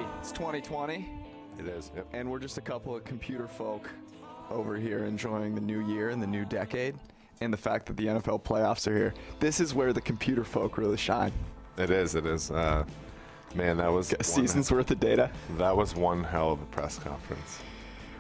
Hey, it's 2020. It is. Yep. And we're just a couple of computer folk over here enjoying the new year and the new decade and the fact that the NFL playoffs are here. This is where the computer folk really shine. It is. Man, that was a season's worth of data. That was one hell of a press conference.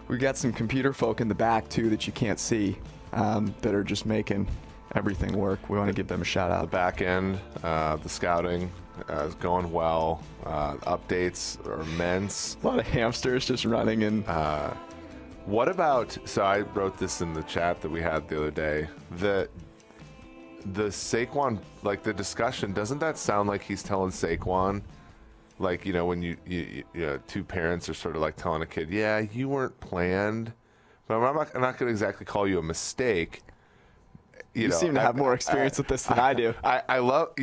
We got some computer folk in the back, too, that you can't see that are just making everything work. We want to give them a shout out. The back end, the scouting is going well. Updates are immense. A lot of hamsters just running. And what about, so I wrote this in the chat that we had the other day, the Saquon, like the discussion, doesn't that sound like he's telling Saquon, like, you know, when you two parents are sort of like telling a kid, yeah, you weren't planned, but I'm not going to exactly call you a mistake. You seem to have more experience with this than I do. I love,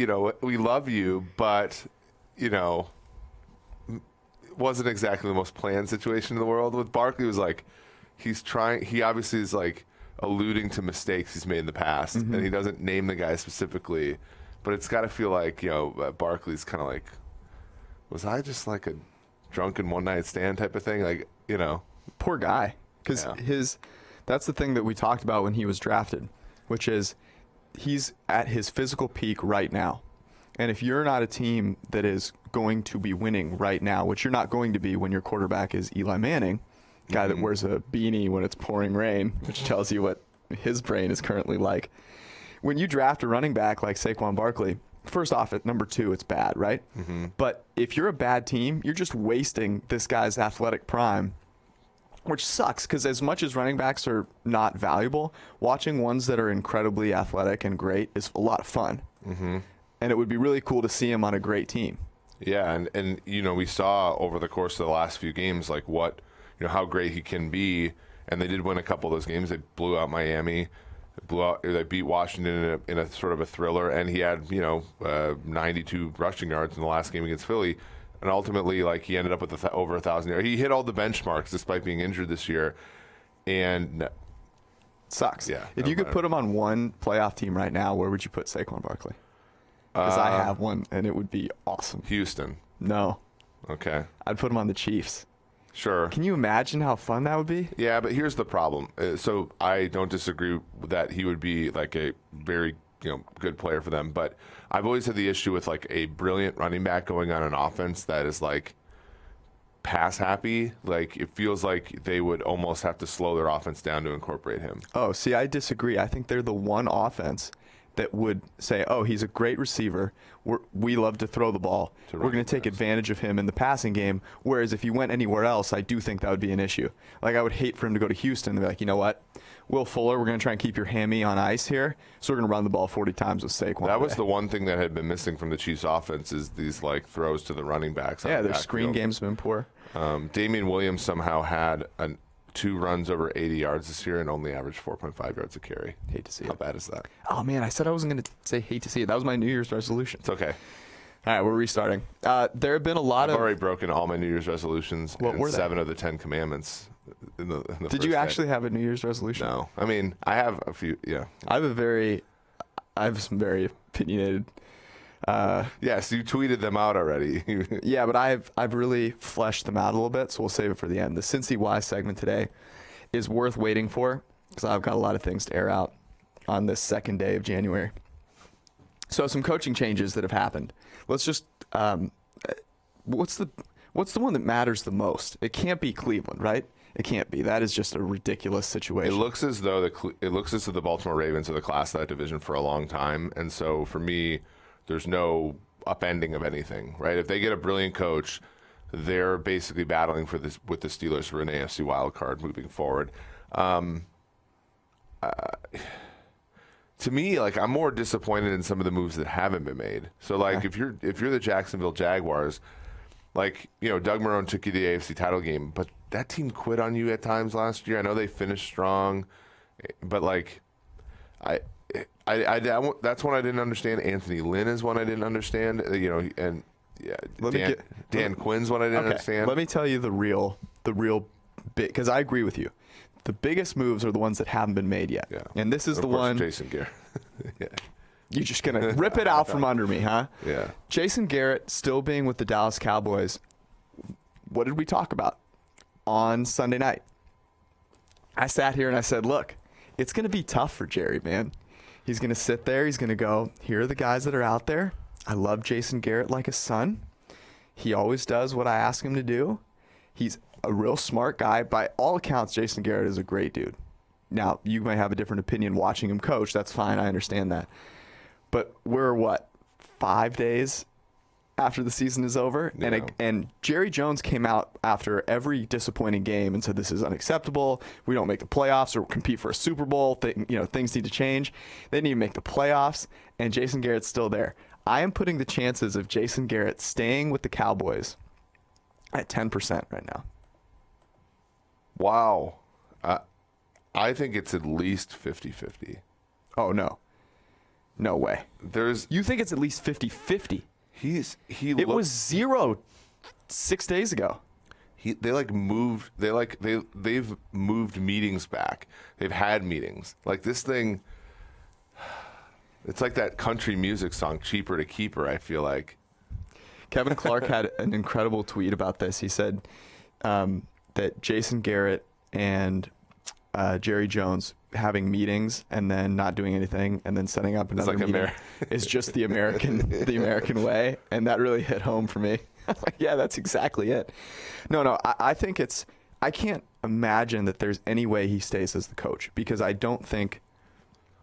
we love you, but, wasn't exactly the most planned situation in the world. With Barkley, it was like, he obviously is like alluding to mistakes he's made in the past, and he doesn't name the guy specifically, but it's got to feel like, Barkley's kind of like, was I just like a drunken one-night stand type of thing? Like, Poor guy. Because that's the thing that we talked about when he was drafted, which is he's at his physical peak right now. And if you're not a team that is going to be winning right now, which you're not going to be when your quarterback is Eli Manning, guy that wears a beanie when it's pouring rain, which tells you what his brain is currently like. When you draft a running back like Saquon Barkley, first off, at number 2, it's bad, right? But if you're a bad team, you're just wasting this guy's athletic prime, which sucks because as much as running backs are not valuable, watching ones that are incredibly athletic and great is a lot of fun. And it would be really cool to see him on a great team. Yeah, and we saw over the course of the last few games, like what, how great he can be. And they did win a couple of those games. They blew out Miami. They beat Washington in a sort of a thriller, and he had 92 rushing yards in the last game against Philly, and ultimately like he ended up with over 1,000 yards. He hit all the benchmarks despite being injured this year, and sucks. Yeah, if you could put him on one playoff team right now, where would you put Saquon Barkley? Because I have one, and it would be awesome. Houston. No. Okay. I'd put him on the Chiefs. Sure. Can you imagine how fun that would be? Yeah, but here's the problem. So I don't disagree that he would be like a very good player for them, but I've always had the issue with like a brilliant running back going on an offense that is like pass happy. Like it feels like they would almost have to slow their offense down to incorporate him. Oh, see, I disagree. I think they're the one offense that would say, oh, he's a great receiver. We love to throw the ball. We're going to take advantage of him in the passing game. Whereas if he went anywhere else, I do think that would be an issue. Like I would hate for him to go to Houston and be like, you know what, Will Fuller, we're going to try and keep your hammy on ice here. So we're going to run the ball 40 times with Saquon. That was the one thing that had been missing from the Chiefs offense is these like throws to the running backs. Yeah, their screen game's been poor. Damian Williams somehow had 2 runs over 80 yards this year and only averaged 4.5 yards a carry. Hate to see it. How bad is that? Oh, man, I said I wasn't going to say hate to see it. That was my New Year's resolution. It's okay. All right, we're restarting. There have been a lot I've already broken all my New Year's resolutions and were 7 of the Ten Commandments. In the Did you actually have a New Year's resolution? No. I mean, I have a few, yeah. I have some very opinionated. Yes, you tweeted them out already. Yeah, but I've really fleshed them out a little bit, so we'll save it for the end. The Cincy Wise segment today is worth waiting for because I've got a lot of things to air out on this second day of January. So some coaching changes that have happened. Let's just what's the one that matters the most? It can't be Cleveland, right? It can't be. That is just a ridiculous situation. It looks as though the Baltimore Ravens are the class of that division for a long time, and so for me, there's no upending of anything, right? If they get a brilliant coach, they're basically battling for this with the Steelers for an AFC wild card moving forward. To me, like I'm more disappointed in some of the moves that haven't been made. So, like if you're the Jacksonville Jaguars, like Doug Marrone took you to the AFC title game, but that team quit on you at times last year. I know they finished strong, but like that's one I didn't understand. Anthony Lynn is one I didn't understand. And yeah, Dan Quinn's one I didn't understand. Let me tell you the real bit, because I agree with you. The biggest moves are the ones that haven't been made yet. Yeah. And this is the one. Jason Garrett. Yeah. You're just going to rip it out from under me, huh? Yeah. Jason Garrett still being with the Dallas Cowboys what did we talk about on Sunday night? I sat here and I said, look, it's going to be tough for Jerry, man. He's going to sit there. He's going to go, here are the guys that are out there. I love Jason Garrett like a son. He always does what I ask him to do. He's a real smart guy. By all accounts, Jason Garrett is a great dude. Now, you may have a different opinion watching him coach. That's fine. I understand that. But we're, 5 days after the season is over? Yeah. And Jerry Jones came out after every disappointing game and said, this is unacceptable. We don't make the playoffs or compete for a Super Bowl. Things need to change. They didn't even make the playoffs, and Jason Garrett's still there. I am putting the chances of Jason Garrett staying with the Cowboys at 10% right now. Wow. I think it's at least 50-50. Oh, no. No way. You think it's at least 50-50? It was 0 6 days ago. They've moved meetings back. They've had meetings. Like this thing, it's like that country music song, Cheaper to Keep Her, I feel like. Kevin Clark had an incredible tweet about this. He said that Jason Garrett and Jerry Jones having meetings and then not doing anything and then setting up another meeting is just the American way, and that really hit home for me. Yeah, that's exactly it. No, I think I can't imagine that there's any way he stays as the coach, because I don't think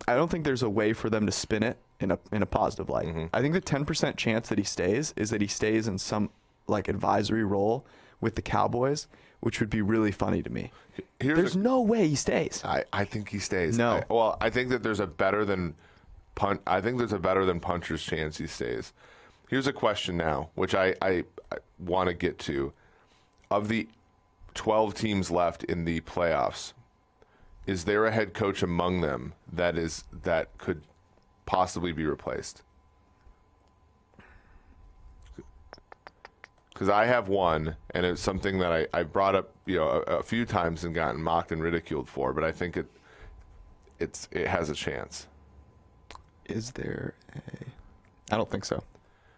there's a way for them to spin it in a positive light. Mm-hmm. I think the 10% chance that he stays is that he stays in some advisory role with the Cowboys, which would be really funny to me. There's no way he stays. I think he stays. No. I think that there's a better than puncher's chance he stays. Here's a question now, which I want to get to. Of the 12 teams left in the playoffs, is there a head coach among them that could possibly be replaced? Because I have one, and it's something that I brought up, a few times and gotten mocked and ridiculed for, but I think it has a chance. Is there I don't think so.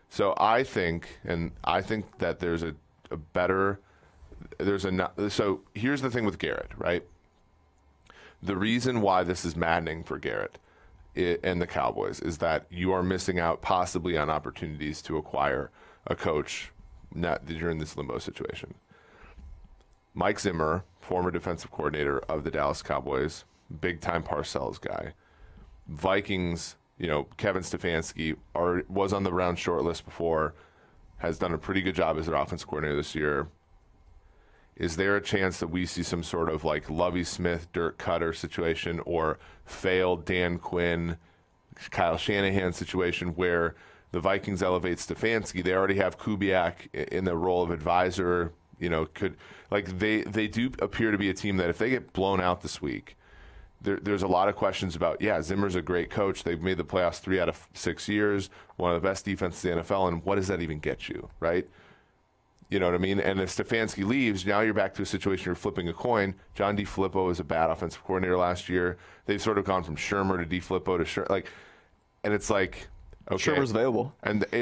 So I think that there's a better, so here's the thing with Garrett, right? The reason why this is maddening for Garrett and the Cowboys is that you are missing out possibly on opportunities to acquire a coach during this limbo situation. Mike Zimmer, former defensive coordinator of the Dallas Cowboys, big-time Parcells guy. Vikings, Kevin Stefanski was on the round short list before, has done a pretty good job as their offensive coordinator this year. Is there a chance that we see some sort of Lovie Smith, Dirk Cutter situation, or failed Dan Quinn, Kyle Shanahan situation where the Vikings elevate Stefanski? They already have Kubiak in the role of advisor. They do appear to be a team that if they get blown out this week, there's a lot of questions about, Zimmer's a great coach. They've made the playoffs 3 out of 6 years, one of the best defenses in the NFL, and what does that even get you, right? You know what I mean? And if Stefanski leaves, now you're back to a situation you're flipping a coin. John DeFilippo was a bad offensive coordinator last year. They've sort of gone from Shermer to DeFilippo to Shermer. And it's like, okay. Shermer's available.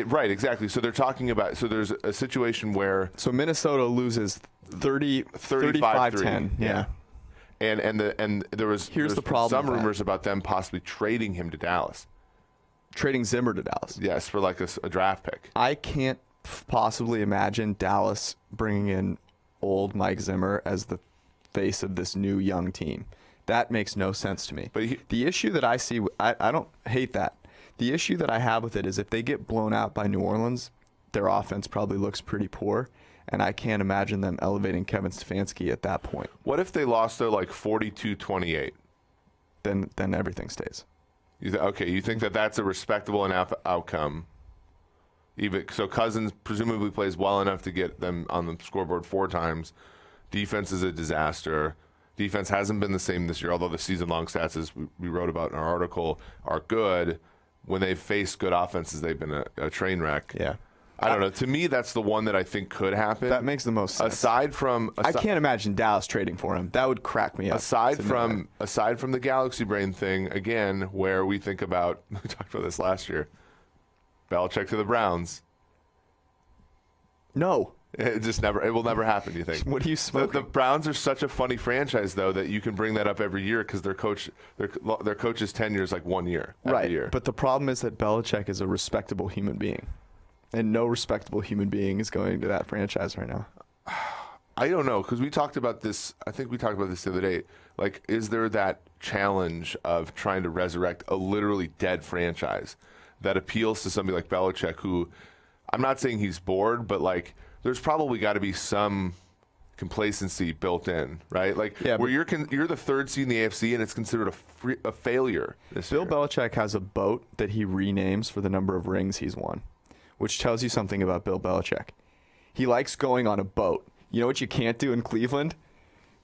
Right, exactly. So they're talking about, so there's a situation where. So Minnesota loses 35-10. Yeah. And there was the problem some rumors about them possibly trading him to Dallas. Trading Zimmer to Dallas. Yes, for a draft pick. I can't possibly imagine Dallas bringing in old Mike Zimmer as the face of this new young team. That makes no sense to me. But the issue that I see, I don't hate that. The issue that I have with it is if they get blown out by New Orleans, their offense probably looks pretty poor, and I can't imagine them elevating Kevin Stefanski at that point. What if they lost their 42-28? Then everything stays. You think that's a respectable enough outcome? So Cousins presumably plays well enough to get them on the scoreboard 4 times. Defense is a disaster. Defense hasn't been the same this year, although the season-long stats, as we wrote about in our article, are good. When they've faced good offenses, they've been a train wreck. Yeah. I don't know. To me, that's the one that I think could happen. That makes the most sense. I can't imagine Dallas trading for him. That would crack me up. Aside from the Galaxy Brain thing, again, where we think about, we talked about this last year, Belichick to the Browns. No. It will never happen, you think? What are you smoking? The Browns are such a funny franchise, though, that you can bring that up every year because their coach's tenure is like 1 year every year. But the problem is that Belichick is a respectable human being, and no respectable human being is going to that franchise right now. I don't know, because we talked about this. I think we talked about this the other day. Like, is there that challenge of trying to resurrect a literally dead franchise that appeals to somebody like Belichick, who I'm not saying he's bored, but like there's probably got to be some complacency built in, right? Like where you're the third seed in the AFC and it's considered a failure this year. Bill Belichick has a boat that he renames for the number of rings he's won, which tells you something about Bill Belichick. He likes going on a boat. You know what you can't do in Cleveland?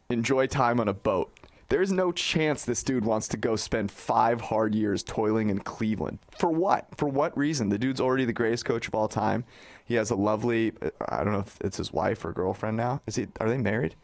Enjoy time on a boat. There's no chance this dude wants to go spend 5 hard years toiling in Cleveland. For what? For what reason? The dude's already the greatest coach of all time. He has a lovely, I don't know if it's his wife or girlfriend now. Are they married?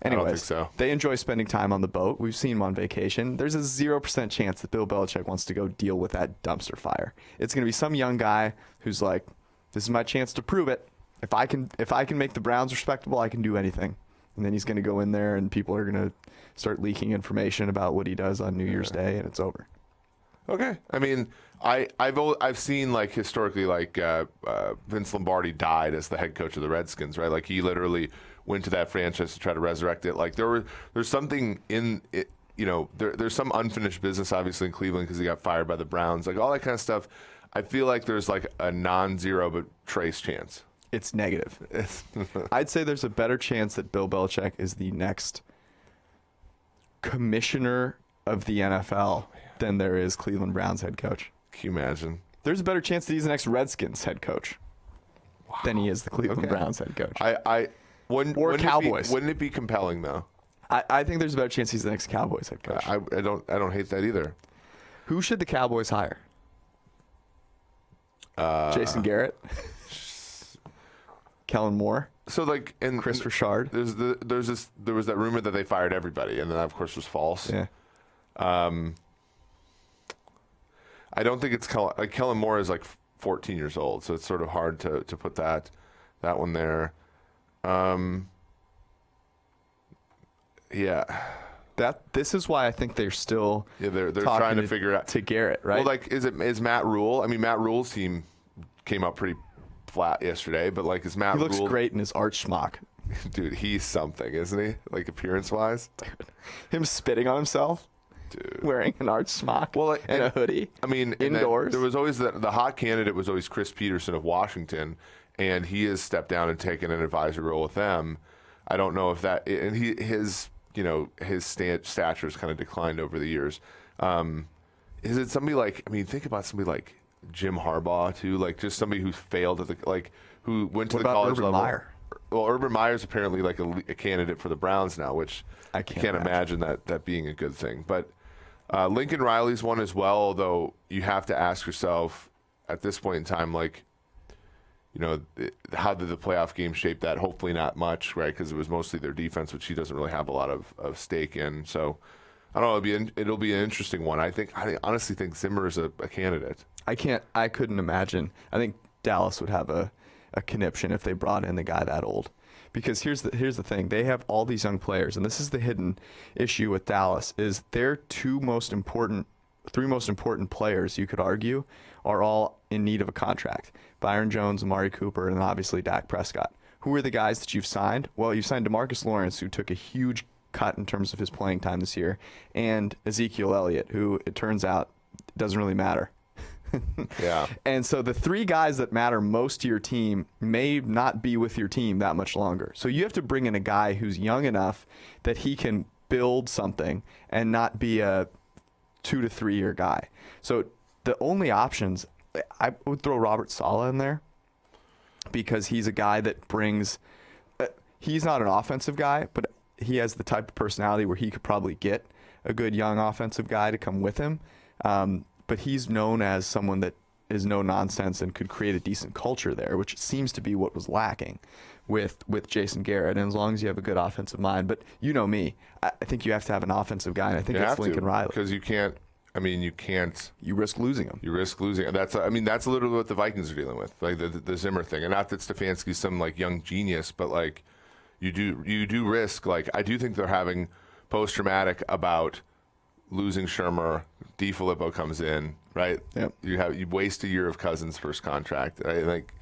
Anyways, I don't think so. They enjoy spending time on the boat. We've seen him on vacation. There's a 0% chance that Bill Belichick wants to go deal with that dumpster fire. It's going to be some young guy who's like, this is my chance to prove it. If I can make the Browns respectable, I can do anything. And then he's going to go in there and people are going to start leaking information about what he does on New Year's Day, and it's over. Okay. I mean, I've seen, like, historically, like Vince Lombardi died as the head coach of the Redskins, right? Like, he literally went to that franchise to try to resurrect it. Like, there's something in it, you know, there's some unfinished business, obviously, in Cleveland because he got fired by the Browns. Like, all that kind of stuff. I feel like there's, like, a non-zero but trace chance. It's negative. I'd say there's a better chance that Bill Belichick is the next commissioner of the NFL than there is Cleveland Browns head coach. Can you imagine? There's a better chance that he's the next Redskins head coach than he is the Cleveland Browns head coach. Or Cowboys. Wouldn't it be compelling, though? I think there's a better chance he's the next Cowboys head coach. I don't hate that either. Who should the Cowboys hire? Jason Garrett? Kellen Moore? So, like, and Chris Richard? There was that rumor that they fired everybody, and then that, of course, was false. Yeah. I don't think it's like Kellen Moore is like 14 years old, so it's sort of hard to put that one there. Yeah. This is why I think they're still they're trying to figure it out to Garrett, right? Well, like, is Matt Rule? I mean, Matt Rule's team came up pretty flat yesterday, but like, is Matt Rule? He looks great in his arch smock. Dude, he's something, isn't he? Like, appearance-wise? Him spitting on himself? Dude. Wearing an arch smock and a hoodie? I mean, indoors? There was always the hot candidate was always Chris Peterson of Washington, and he has stepped down and taken an advisory role with them. I don't know if that – and his stature has kind of declined over the years. Is it somebody like – I mean, think about somebody like Jim Harbaugh, too, like just somebody who failed at who went to the college Urban level. Meyer? Well, Urban Meyer's apparently like a candidate for the Browns now, which I can't imagine that being a good thing. But Lincoln Riley's one as well, although you have to ask yourself at this point in time, like, you know, how did the playoff game shape that? Hopefully not much, right? Because it was mostly their defense, which he doesn't really have a lot of stake in. So I don't know. It'll be an interesting one. I honestly think Zimmer is a candidate. I couldn't imagine. I think Dallas would have a conniption if they brought in the guy that old. Because here's the thing. They have all these young players, and this is the hidden issue with Dallas, is their three most important players, you could argue, are all in need of a contract. Byron Jones, Amari Cooper, and obviously Dak Prescott. Who are the guys that you've signed? Well, you signed DeMarcus Lawrence, who took a huge cut in terms of his playing time this year, and Ezekiel Elliott, who it turns out doesn't really matter. Yeah. And so the 3 guys that matter most to your team may not be with your team that much longer. So you have to bring in a guy who's young enough that he can build something and not be a 2 to 3 year guy. So the only options, I would throw Robert Saleh in there because he's a guy that brings he's not an offensive guy, but he has the type of personality where he could probably get a good young offensive guy to come with him. But he's known as someone that is no nonsense and could create a decent culture there, which seems to be what was lacking with Jason Garrett. And as long as you have a good offensive mind, but you know me, I think you have to have an offensive guy, and I think it's Lincoln Riley. Because you can't. I mean, you can't. You risk losing him. You risk losing. That's literally what the Vikings are dealing with, like the Zimmer thing. And not that Stefanski's some like young genius, but like you do risk. Like I do think they're having post-traumatic about losing Shermer. DiFilippo comes in, right? Yep. You waste a year of Cousins' first contract, right? Like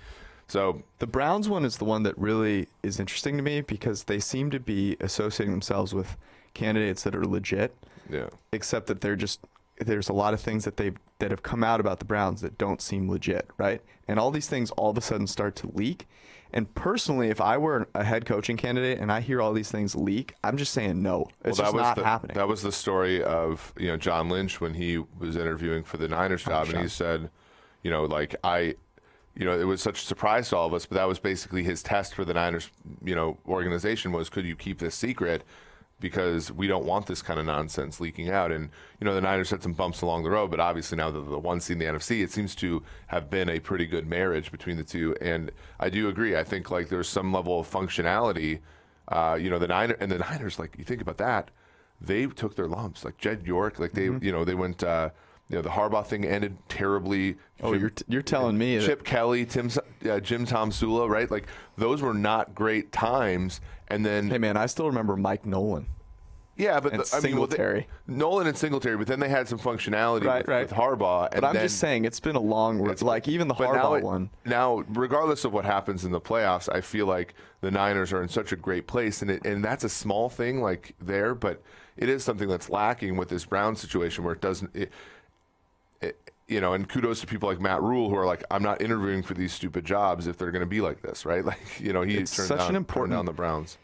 so. The Browns one is the one that really is interesting to me because they seem to be associating themselves with candidates that are legit. Yeah. Except that there's a lot of things that have come out about the Browns that don't seem legit, right? And all these things all of a sudden start to leak. And personally, if I were a head coaching candidate and I hear all these things leak, I'm just saying no. It's just not happening. That was the story of John Lynch when he was interviewing for the Niners job, and he said, like it was such a surprise to all of us, but that was basically his test for the Niners, organization was, could you keep this secret? Because we don't want this kind of nonsense leaking out. And, the Niners had some bumps along the road, but obviously now that the one seed in the NFC, it seems to have been a pretty good marriage between the two. And I do agree. I think, like, there's some level of functionality. The Niners, like, you think about that, they took their lumps. Like, Jed York, like, they, they went, the Harbaugh thing ended terribly. Oh, you're telling me Chip Kelly, Jim Tom Sula, right? Like, those were not great times. And then, hey man, I still remember Mike Nolan. Yeah, but Singletary. Nolan and Singletary, but then they had some functionality with Harbaugh. But I'm just saying, it's been a long like even the Harbaugh one. Now, regardless of what happens in the playoffs, I feel like the Niners are in such a great place, and that's a small thing like there, but it is something that's lacking with this Brown situation where it doesn't. And kudos to people like Matt Rule who are like, I'm not interviewing for these stupid jobs if they're going to be like this, right? Like, he turned down the Browns.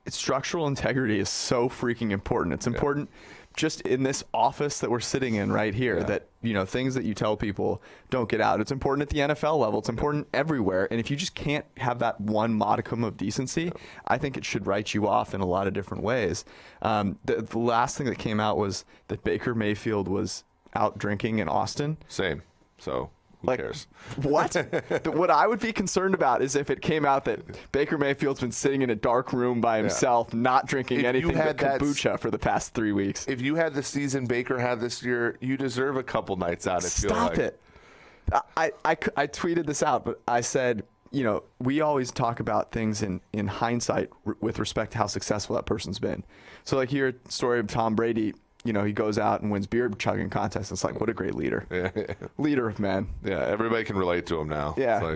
Structural integrity is so freaking important. It's important just in this office that we're sitting in right here that, things that you tell people don't get out. It's important at the NFL level. It's important everywhere. And if you just can't have that one modicum of decency, I think it should write you off in a lot of different ways. The last thing that came out was that Baker Mayfield was out drinking in Austin. Same. So who cares? What? What I would be concerned about is if it came out that Baker Mayfield's been sitting in a dark room by himself, not drinking anything but kombucha for the past 3 weeks. If you had the season Baker had this year, you deserve a couple nights out. Stop it. I tweeted this out, but I said, we always talk about things in hindsight with respect to how successful that person's been. So like here, story of Tom Brady. He goes out and wins beer chugging contests. It's like, what a great leader. Leader of men. Yeah, everybody can relate to him now. Yeah.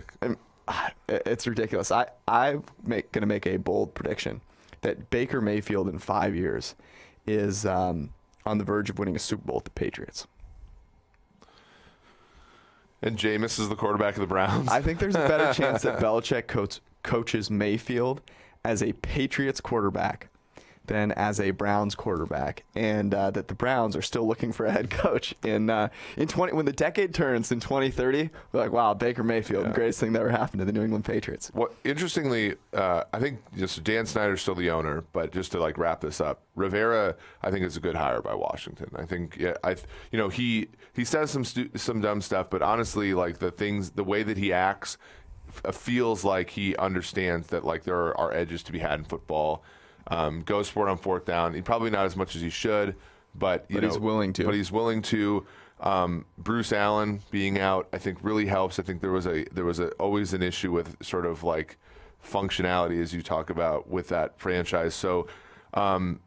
It's ridiculous. I'm going to make a bold prediction that Baker Mayfield in 5 years is on the verge of winning a Super Bowl with the Patriots. And Jameis is the quarterback of the Browns. I think there's a better chance that Belichick coaches Mayfield as a Patriots quarterback than as a Browns quarterback, and that the Browns are still looking for a head coach in when the decade turns in 2030. We're like, wow, Baker Mayfield, greatest thing that ever happened to the New England Patriots. Well, interestingly, I think just Dan Snyder's still the owner, but just to wrap this up, Rivera, I think is a good hire by Washington. I think, he says some dumb stuff, but honestly, the way that he acts feels like he understands that there are edges to be had in football. Goes for it on fourth down. He probably not as much as he should, but he's willing to. But he's willing to. Bruce Allen being out, I think, really helps. I think there was always an issue with sort of functionality, as you talk about, with that franchise. So now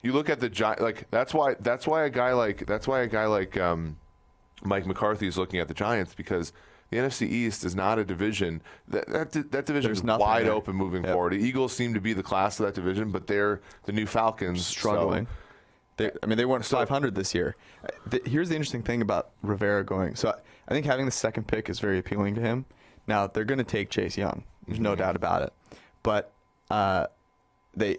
you look at the Giants. That's why a guy like Mike McCarthy is looking at the Giants, because the NFC East is not a division. That division is wide open moving forward. The Eagles seem to be the class of that division, but they're the new Falcons. Struggling. So. They weren't 500 this year. Here's the interesting thing about Rivera going. So I think having the second pick is very appealing to him. Now, they're going to take Chase Young. There's no doubt about it. But I'm going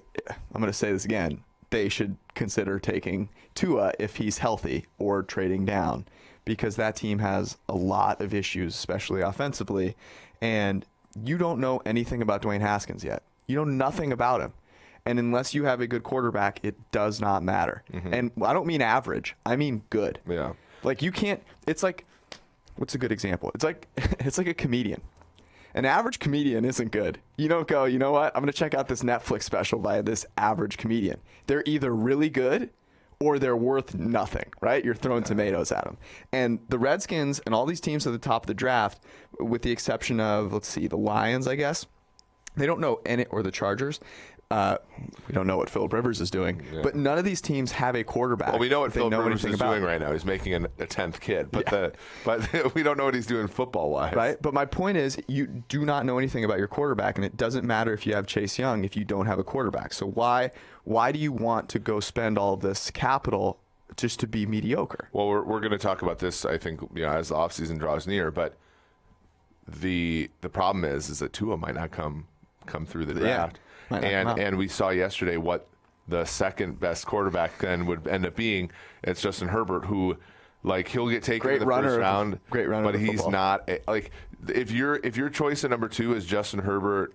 to say this again. They should consider taking Tua if he's healthy, or trading down, because that team has a lot of issues, especially offensively, and you don't know anything about Dwayne Haskins yet. You know nothing about him. And unless you have a good quarterback, it does not matter. Mm-hmm. And I don't mean average. I mean good. Yeah. You can't – it's like – what's a good example? It's like a comedian. An average comedian isn't good. You don't go, you know what? I'm going to check out this Netflix special by this average comedian. They're either really good or they're worth nothing, right? You're throwing tomatoes at them. And the Redskins and all these teams at the top of the draft, with the exception of, let's see, the Lions, I guess, they don't know any, or the Chargers. We don't know what Phillip Rivers is doing, but none of these teams have a quarterback. Well, we know what Phillip Rivers is doing right now. He's making a 10th kid, but we don't know what he's doing football-wise. Right, but my point is you do not know anything about your quarterback, and it doesn't matter if you have Chase Young if you don't have a quarterback. So why do you want to go spend all this capital just to be mediocre? Well, we're going to talk about this, I think, as the offseason draws near, but the problem is that Tua might not come through the draft. And we saw yesterday what the second best quarterback then would end up being. It's Justin Herbert, who, like, he'll get taken in the first round, great runner, but he's not like, if your choice at number 2 is Justin Herbert,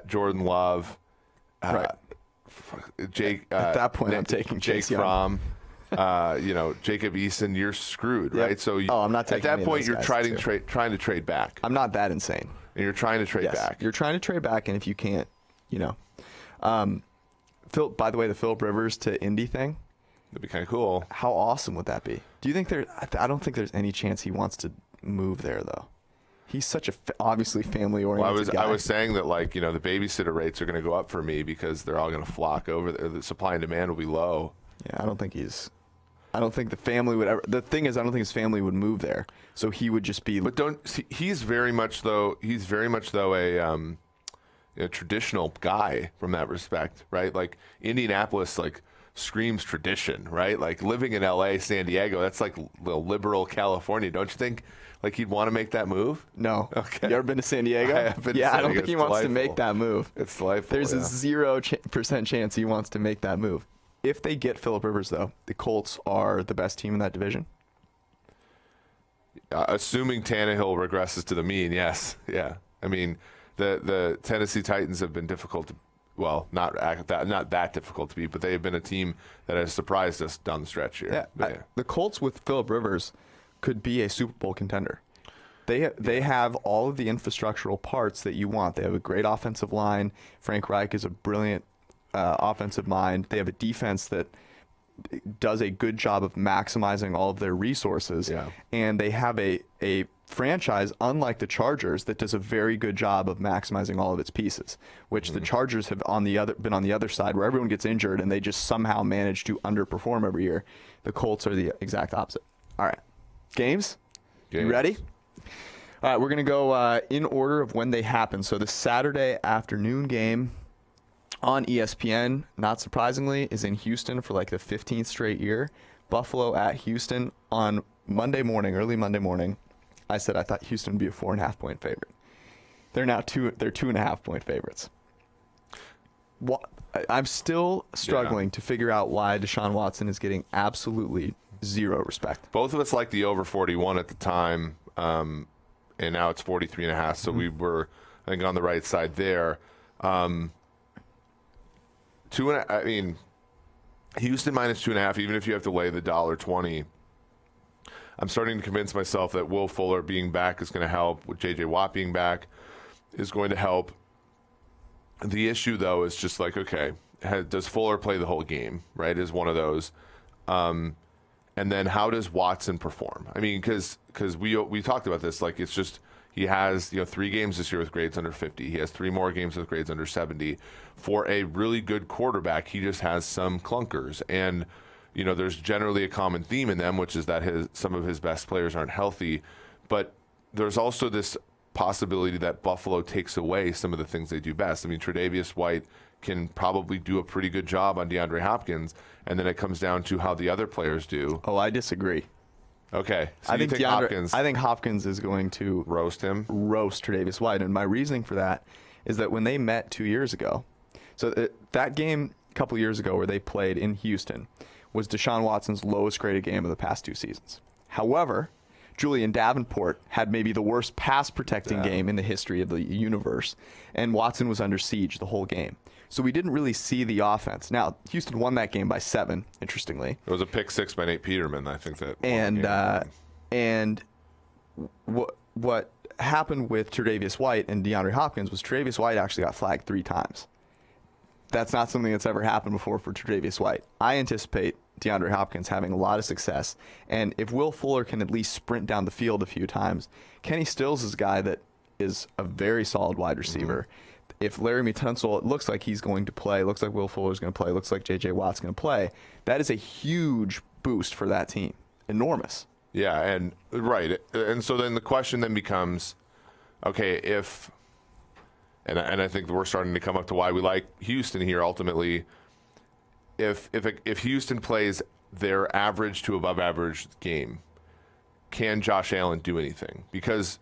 Jordan Love, Jake. At that point, I'm taking Jake Fromm. Jacob Eason, you're screwed, right? So I'm not taking at that point you're trying to trade back. I'm not that insane. And you're trying to trade back. You're trying to trade back, and if you can't, Phil. By the way, the Phillip Rivers to Indy thing. That'd be kind of cool. How awesome would that be? Do you think I don't think there's any chance he wants to move there though. He's such a obviously family-oriented guy. I was saying that, like, the babysitter rates are going to go up for me because they're all going to flock over there. The supply and demand will be low. Yeah, I don't think the family would ever. The thing is, I don't think his family would move there. So he would just be. But he's very much though a traditional guy from that respect, right? Like Indianapolis, like, screams tradition, right? Like living in LA, San Diego, that's like liberal California. Don't you think, like, he'd want to make that move? No. Okay. You ever been to San Diego? I have been to San I don't Diego. think he wants to make that move. It's delightful. There's a 0% chance he wants to make that move. If they get Phillip Rivers, though, the Colts are the best team in that division. Assuming Tannehill regresses to the mean, yes. Yeah. I mean, the Tennessee Titans have been difficult to, well, not that difficult to beat, but they have been a team that has surprised us down the stretch here. Yeah. The Colts with Phillip Rivers could be a Super Bowl contender. They have all of the infrastructural parts that you want. They have a great offensive line. Frank Reich is a brilliant offensive mind. They have a defense that does a good job of maximizing all of their resources. Yeah. And they have a franchise, unlike the Chargers, that does a very good job of maximizing all of its pieces, which the Chargers have been on the other side, where everyone gets injured and they just somehow manage to underperform every year. The Colts are the exact opposite. All right. Games? You ready? All right, we're going to go in order of when they happen. So the Saturday afternoon game on ESPN, not surprisingly, is in Houston for like the 15th straight year. Buffalo at Houston on Monday morning, early Monday morning. I said I thought Houston would be a 4.5-point favorite. They're now 2.5-point favorites. I'm still struggling to figure out why Deshaun Watson is getting absolutely zero respect. Both of us liked the over 41 at the time, and now it's 43.5. So we were, I think, on the right side there. Houston minus 2.5, even if you have to lay the $1.20. I'm starting to convince myself that Will Fuller being back is going to help. With J.J. Watt being back is going to help. The issue, though, is just like, okay, does Fuller play the whole game, right, is one of those. And then how does Watson perform? I mean, because we talked about this. Like, it's just he has 3 games this year with grades under 50. He has 3 more games with grades under 70. For a really good quarterback, he just has some clunkers. And there's generally a common theme in them, which is that some of his best players aren't healthy. But there's also this possibility that Buffalo takes away some of the things they do best. I mean, Tre'Davious White can probably do a pretty good job on DeAndre Hopkins, and then it comes down to how the other players do. Oh, I disagree. Okay. So I think Hopkins is going to roast Tre'Davious White, and my reasoning for that is that when they met 2 years ago, so that game a couple years ago where they played in Houston was Deshaun Watson's lowest graded game of the past 2 seasons. However, Julian Davenport had maybe the worst pass protecting game in the history of the universe, and Watson was under siege the whole game. So we didn't really see the offense. Now, Houston won that game by 7, interestingly. It was a pick 6 by Nate Peterman, I think that. And what happened with Tre'Davious White and DeAndre Hopkins was Tre'Davious White actually got flagged 3 times. That's not something that's ever happened before for Tre'Davious White. I anticipate DeAndre Hopkins having a lot of success. And if Will Fuller can at least sprint down the field a few times, Kenny Stills is a guy that is a very solid wide receiver. If Larry Tunsil, it looks like he's going to play, looks like Will Fuller's going to play, looks like J.J. Watt's going to play, that is a huge boost for that team. Enormous. Yeah, and right. And so then the question then becomes, okay, if and I think we're starting to come up to why we like Houston here ultimately. If Houston plays their average to above average game, can Josh Allen do anything? Because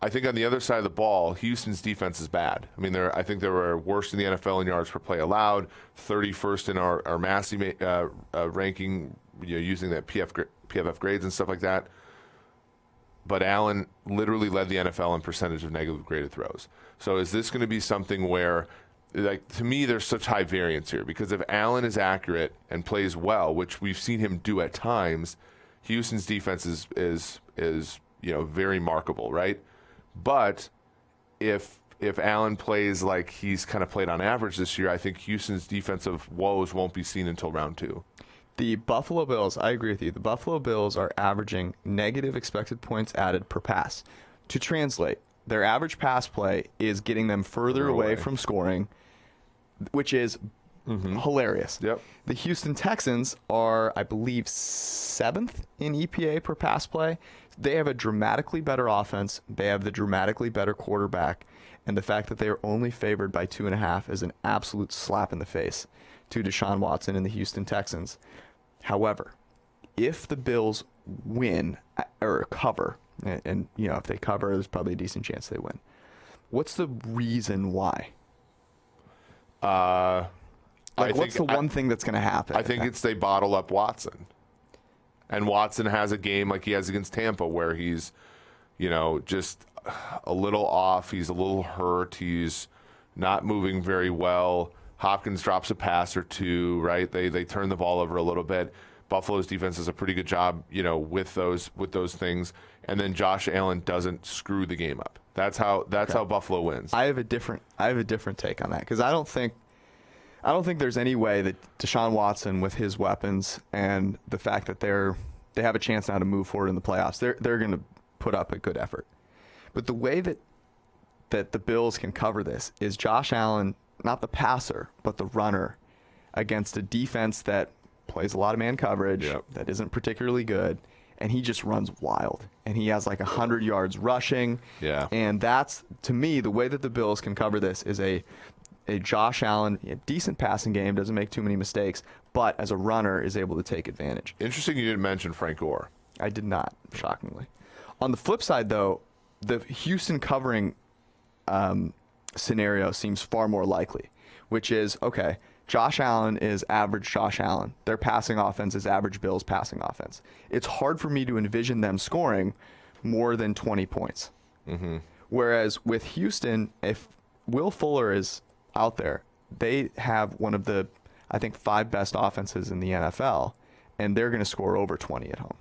I think on the other side of the ball, Houston's defense is bad. I mean, I think they were worst in the NFL in yards per play allowed, 31st in our Massey ranking, using that PFF grades and stuff like that. But Allen literally led the NFL in percentage of negative graded throws. So is this going to be something where, like, to me, there's such high variance here? Because if Allen is accurate and plays well, which we've seen him do at times, Houston's defense is very markable, right? But if Allen plays like he's kind of played on average this year, I think Houston's defensive woes won't be seen until round 2. The Buffalo Bills, I agree with you. The Buffalo Bills are averaging negative expected points added per pass. To translate, their average pass play is getting them further away from scoring, which is hilarious. Yep. The Houston Texans are, I believe, 7th in EPA per pass play. They have a dramatically better offense. They have the dramatically better quarterback. And the fact that they are only favored by 2.5 is an absolute slap in the face to Deshaun Watson and the Houston Texans. However, if the Bills win or cover, and if they cover, there's probably a decent chance they win. What's the reason why? What's the one thing that's going to happen? I think it's they bottle up Watson. And Watson has a game like he has against Tampa where he's, just a little off. He's a little hurt. He's not moving very well. Hopkins drops a pass or two, right? They turn the ball over a little bit. Buffalo's defense does a pretty good job, with those things. And then Josh Allen doesn't screw the game up. That's how Buffalo wins. I have a different take on that, because I don't think there's any way that Deshaun Watson, with his weapons and the fact that they have a chance now to move forward in the playoffs, they're going to put up a good effort. But the way that the Bills can cover this is Josh Allen, not the passer, but the runner, against a defense that plays a lot of man coverage, that isn't particularly good, and he just runs wild. And he has like 100 yards rushing. Yeah. And that's, to me, the way that the Bills can cover this is a Josh Allen, decent passing game, doesn't make too many mistakes, but as a runner is able to take advantage. Interesting you didn't mention Frank Gore. I did not, shockingly. On the flip side, though, the Houston covering scenario seems far more likely, which is, okay, Josh Allen is average Josh Allen. Their passing offense is average Bills passing offense. It's hard for me to envision them scoring more than 20 points. Whereas with Houston, if Will Fuller is out there, they have one of the, I think, 5 best offenses in the NFL, and they're going to score over 20 at home.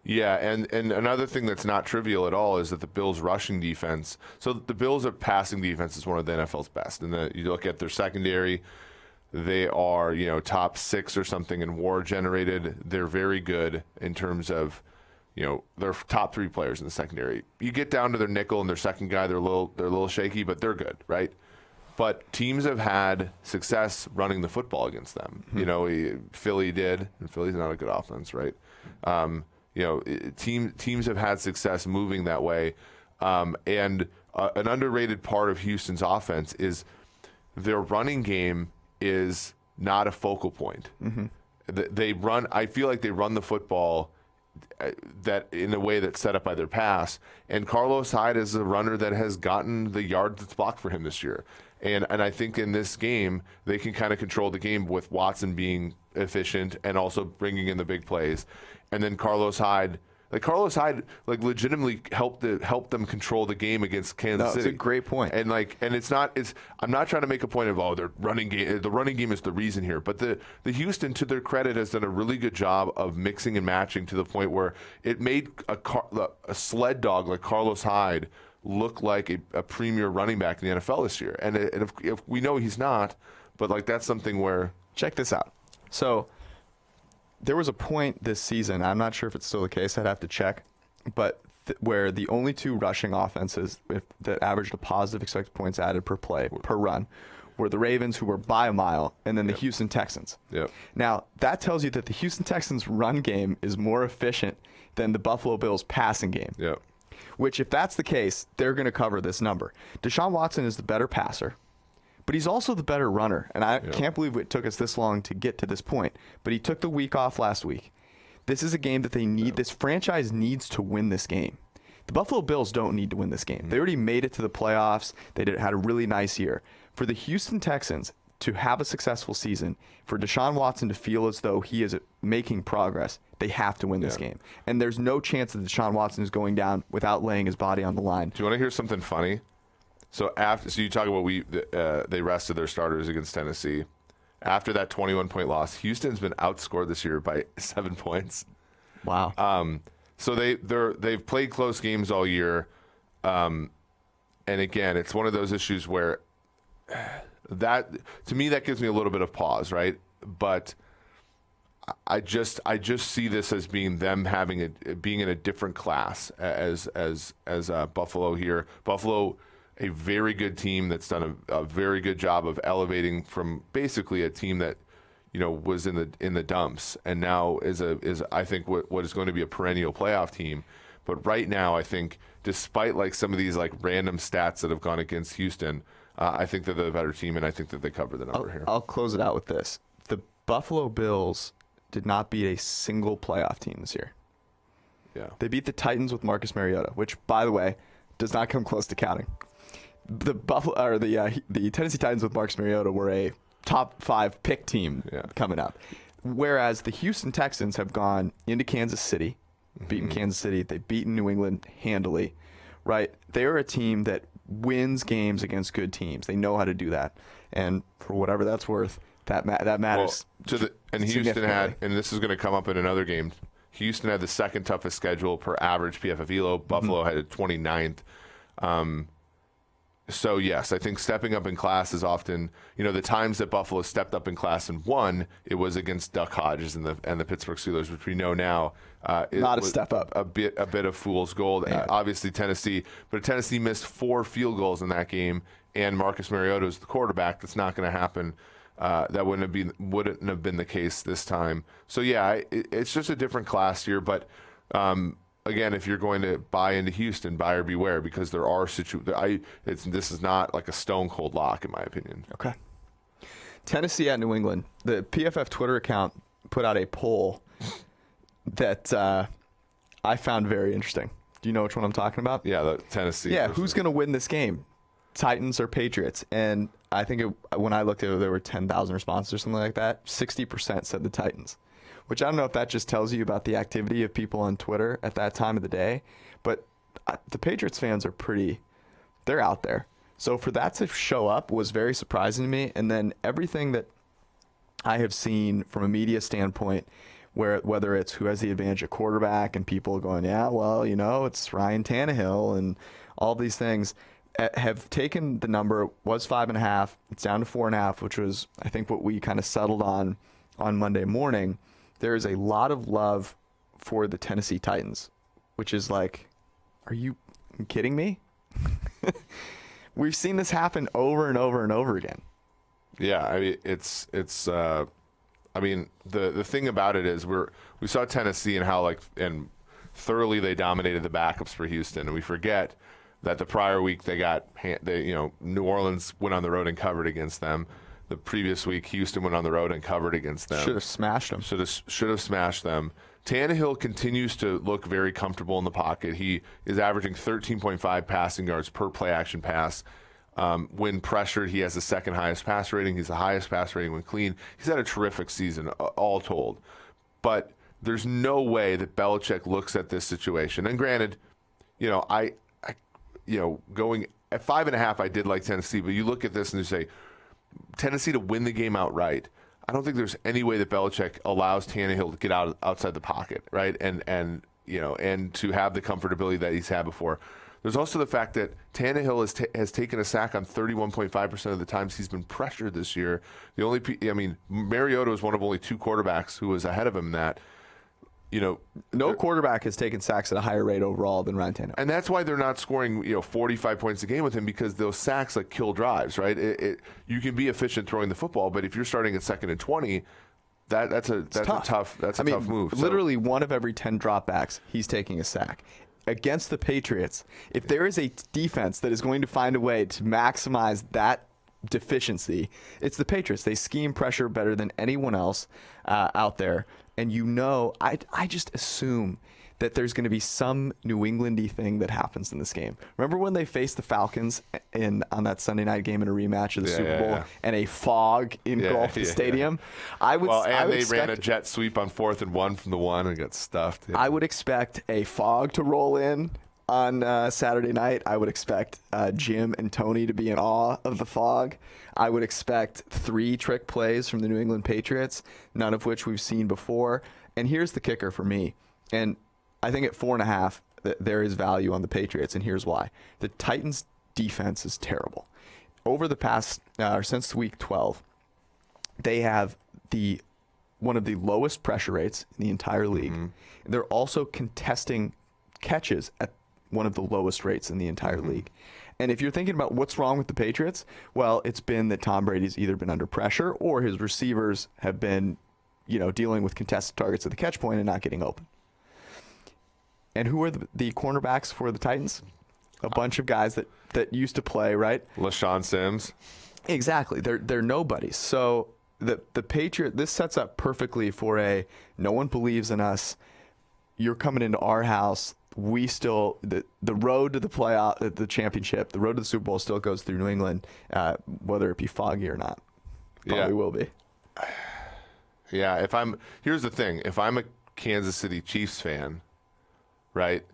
Yeah, and another thing that's not trivial at all is that the Bills' rushing defense. So the Bills' passing defense is one of the NFL's best. And you look at their secondary, they are top 6 or something in WAR generated. They're very good in terms of their top 3 players in the secondary. You get down to their nickel and their second guy, they're a little shaky, but they're good, right? But teams have had success running the football against them. Philly did, and Philly's not a good offense, right? Teams have had success moving that way. And an underrated part of Houston's offense is their running game is not a focal point. They run. I feel like they run the football that in a way that's set up by their pass. And Carlos Hyde is a runner that has gotten the yards that's blocked for him this year. And I think in this game, they can kind of control the game with Watson being efficient and also bringing in the big plays. And then Carlos Hyde legitimately helped them control the game against Kansas City. That's a great point. And I'm not trying to make a point of the running game is the reason here, but the Houston, to their credit, has done a really good job of mixing and matching to the point where it made a sled dog like Carlos Hyde look like a premier running back in the NFL this year. And if we know he's not, but that's something where... Check this out. So there was a point this season, I'm not sure if it's still the case, I'd have to check, but where the only two rushing offenses that averaged a positive expected points added per play, per run, were the Ravens, who were by a mile, and then the Houston Texans. Yep. Now, that tells you that the Houston Texans' run game is more efficient than the Buffalo Bills' passing game. Yep. Which, if that's the case, they're going to cover this number. Deshaun Watson is the better passer, but he's also the better runner. And I can't believe it took us this long to get to this point. But he took the week off last week. This is a game that they need. This franchise needs to win this game. The Buffalo Bills don't need to win this game. They already made it to the playoffs. They had a really nice year. For the Houston Texans to have a successful season, for Deshaun Watson to feel as though he is making progress, they have to win this game. And there's no chance that Deshaun Watson is going down without laying his body on the line. Do you want to hear something funny? So you talk about they rested their starters against Tennessee. After that 21-point loss, Houston's been outscored this year by 7 points. Wow. So they've played close games all year, and again, it's one of those issues where that, to me, that gives me a little bit of pause, right? But I just see this as being them being in a different class as Buffalo here. Buffalo, a very good team that's done a very good job of elevating from basically a team that was in the dumps, and now is I think what is going to be a perennial playoff team. But right now, I think despite like some of these like random stats that have gone against Houston, I think that they're the better team, and I think that they cover the number here. I'll close it out with this: the Buffalo Bills did not beat a single playoff team this year. Yeah, they beat the Titans with Marcus Mariota, which, by the way, does not come close to counting. The Tennessee Titans with Marcus Mariota were a top 5 pick team coming up. Whereas the Houston Texans have gone into Kansas City, beaten Kansas City. They've beaten New England handily, right? They're a team that wins games against good teams. They know how to do that. And for whatever that's worth, that matters. And Houston had, and this is going to come up in another game, Houston had the second toughest schedule per average PFF ELO. Buffalo had a 29th. So, yes, I think stepping up in class is often, the times that Buffalo stepped up in class and won, it was against Duck Hodges and the Pittsburgh Steelers, which we know now not a step up. A bit of fool's gold. Yeah. Obviously, Tennessee missed 4 field goals in that game, and Marcus Mariota is the quarterback. That's not going to happen. That wouldn't have been the case this time. So, yeah, it's just a different class here, but again, if you're going to buy into Houston, buyer beware, because there are this is not like a stone cold lock, in my opinion. Okay. Tennessee at New England. The PFF Twitter account put out a poll that I found very interesting. Do you know which one I'm talking about? Yeah, the Tennessee. Yeah, who's going to win this game? Titans or Patriots? And I think when I looked at it, there were 10,000 responses or something like that. 60% said the Titans. Which I don't know if that just tells you about the activity of people on Twitter at that time of the day, but the Patriots fans are they're out there. So for that to show up was very surprising to me. And then everything that I have seen from a media standpoint, whether it's who has the advantage at quarterback and people going, it's Ryan Tannehill and all these things, have taken the number, was 5.5, it's down to 4.5, which was, I think, what we kind of settled on Monday morning. There is a lot of love for the Tennessee Titans, which is like, are you kidding me? We've seen this happen over and over and over again. Yeah, I mean, it's the thing about it is we saw Tennessee and how and thoroughly they dominated the backups for Houston, and we forget that the prior week New Orleans went on the road and covered against them. The previous week, Houston went on the road and covered against them. Should have smashed them. Should have smashed them. Tannehill continues to look very comfortable in the pocket. He is averaging 13.5 passing yards per play action pass. When pressured, he has the second highest pass rating. He's the highest pass rating when clean. He's had a terrific season, all told. But there's no way that Belichick looks at this situation. And granted, going at 5.5, I did like Tennessee, but you look at this and you say, Tennessee to win the game outright, I don't think there's any way that Belichick allows Tannehill to get outside the pocket, right? And to have the comfortability that he's had before. There's also the fact that Tannehill has taken a sack on 31.5% of the times he's been pressured this year. Mariota is one of only 2 quarterbacks who was ahead of him in that. No quarterback has taken sacks at a higher rate overall than Ryan Tannehill. And that's why they're not scoring 45 points a game with him, because those sacks kill drives, right? You can be efficient throwing the football, but if you're starting at 2nd and 20, that's a tough move. Literally 1 of every 10 dropbacks, he's taking a sack. Against the Patriots, if there is a defense that is going to find a way to maximize that deficiency, it's the Patriots. They scheme pressure better than anyone else out there. And I just assume that there's going to be some New England-y thing that happens in this game. Remember when they faced the Falcons on that Sunday night game in a rematch of the Super Bowl, and a fog engulfed the stadium? They ran a jet sweep on 4th and 1 from the 1 and got stuffed. Yeah. I would expect a fog to roll in on Saturday night. I would expect Jim and Tony to be in awe of the fog. I would expect 3 trick plays from the New England Patriots, none of which we've seen before. And here's the kicker for me. And I think at 4.5, there is value on the Patriots, and here's why. The Titans' defense is terrible. Over the past, since week 12, they have one of the lowest pressure rates in the entire league. Mm-hmm. They're also contesting catches at one of the lowest rates in the entire league. And if you're thinking about what's wrong with the Patriots, well, it's been that Tom Brady's either been under pressure or his receivers have been, dealing with contested targets at the catch point and not getting open. And who are the cornerbacks for the Titans? A bunch of guys that used to play, right? LaShawn Sims. Exactly. They're nobodies. So the Patriot, this sets up perfectly for no one believes in us. You're coming into our house. We still the road to the playoff, the championship, the road to the Super Bowl still goes through New England, whether it be foggy or not. Probably will be. Yeah. Here's the thing: if I'm a Kansas City Chiefs fan, right,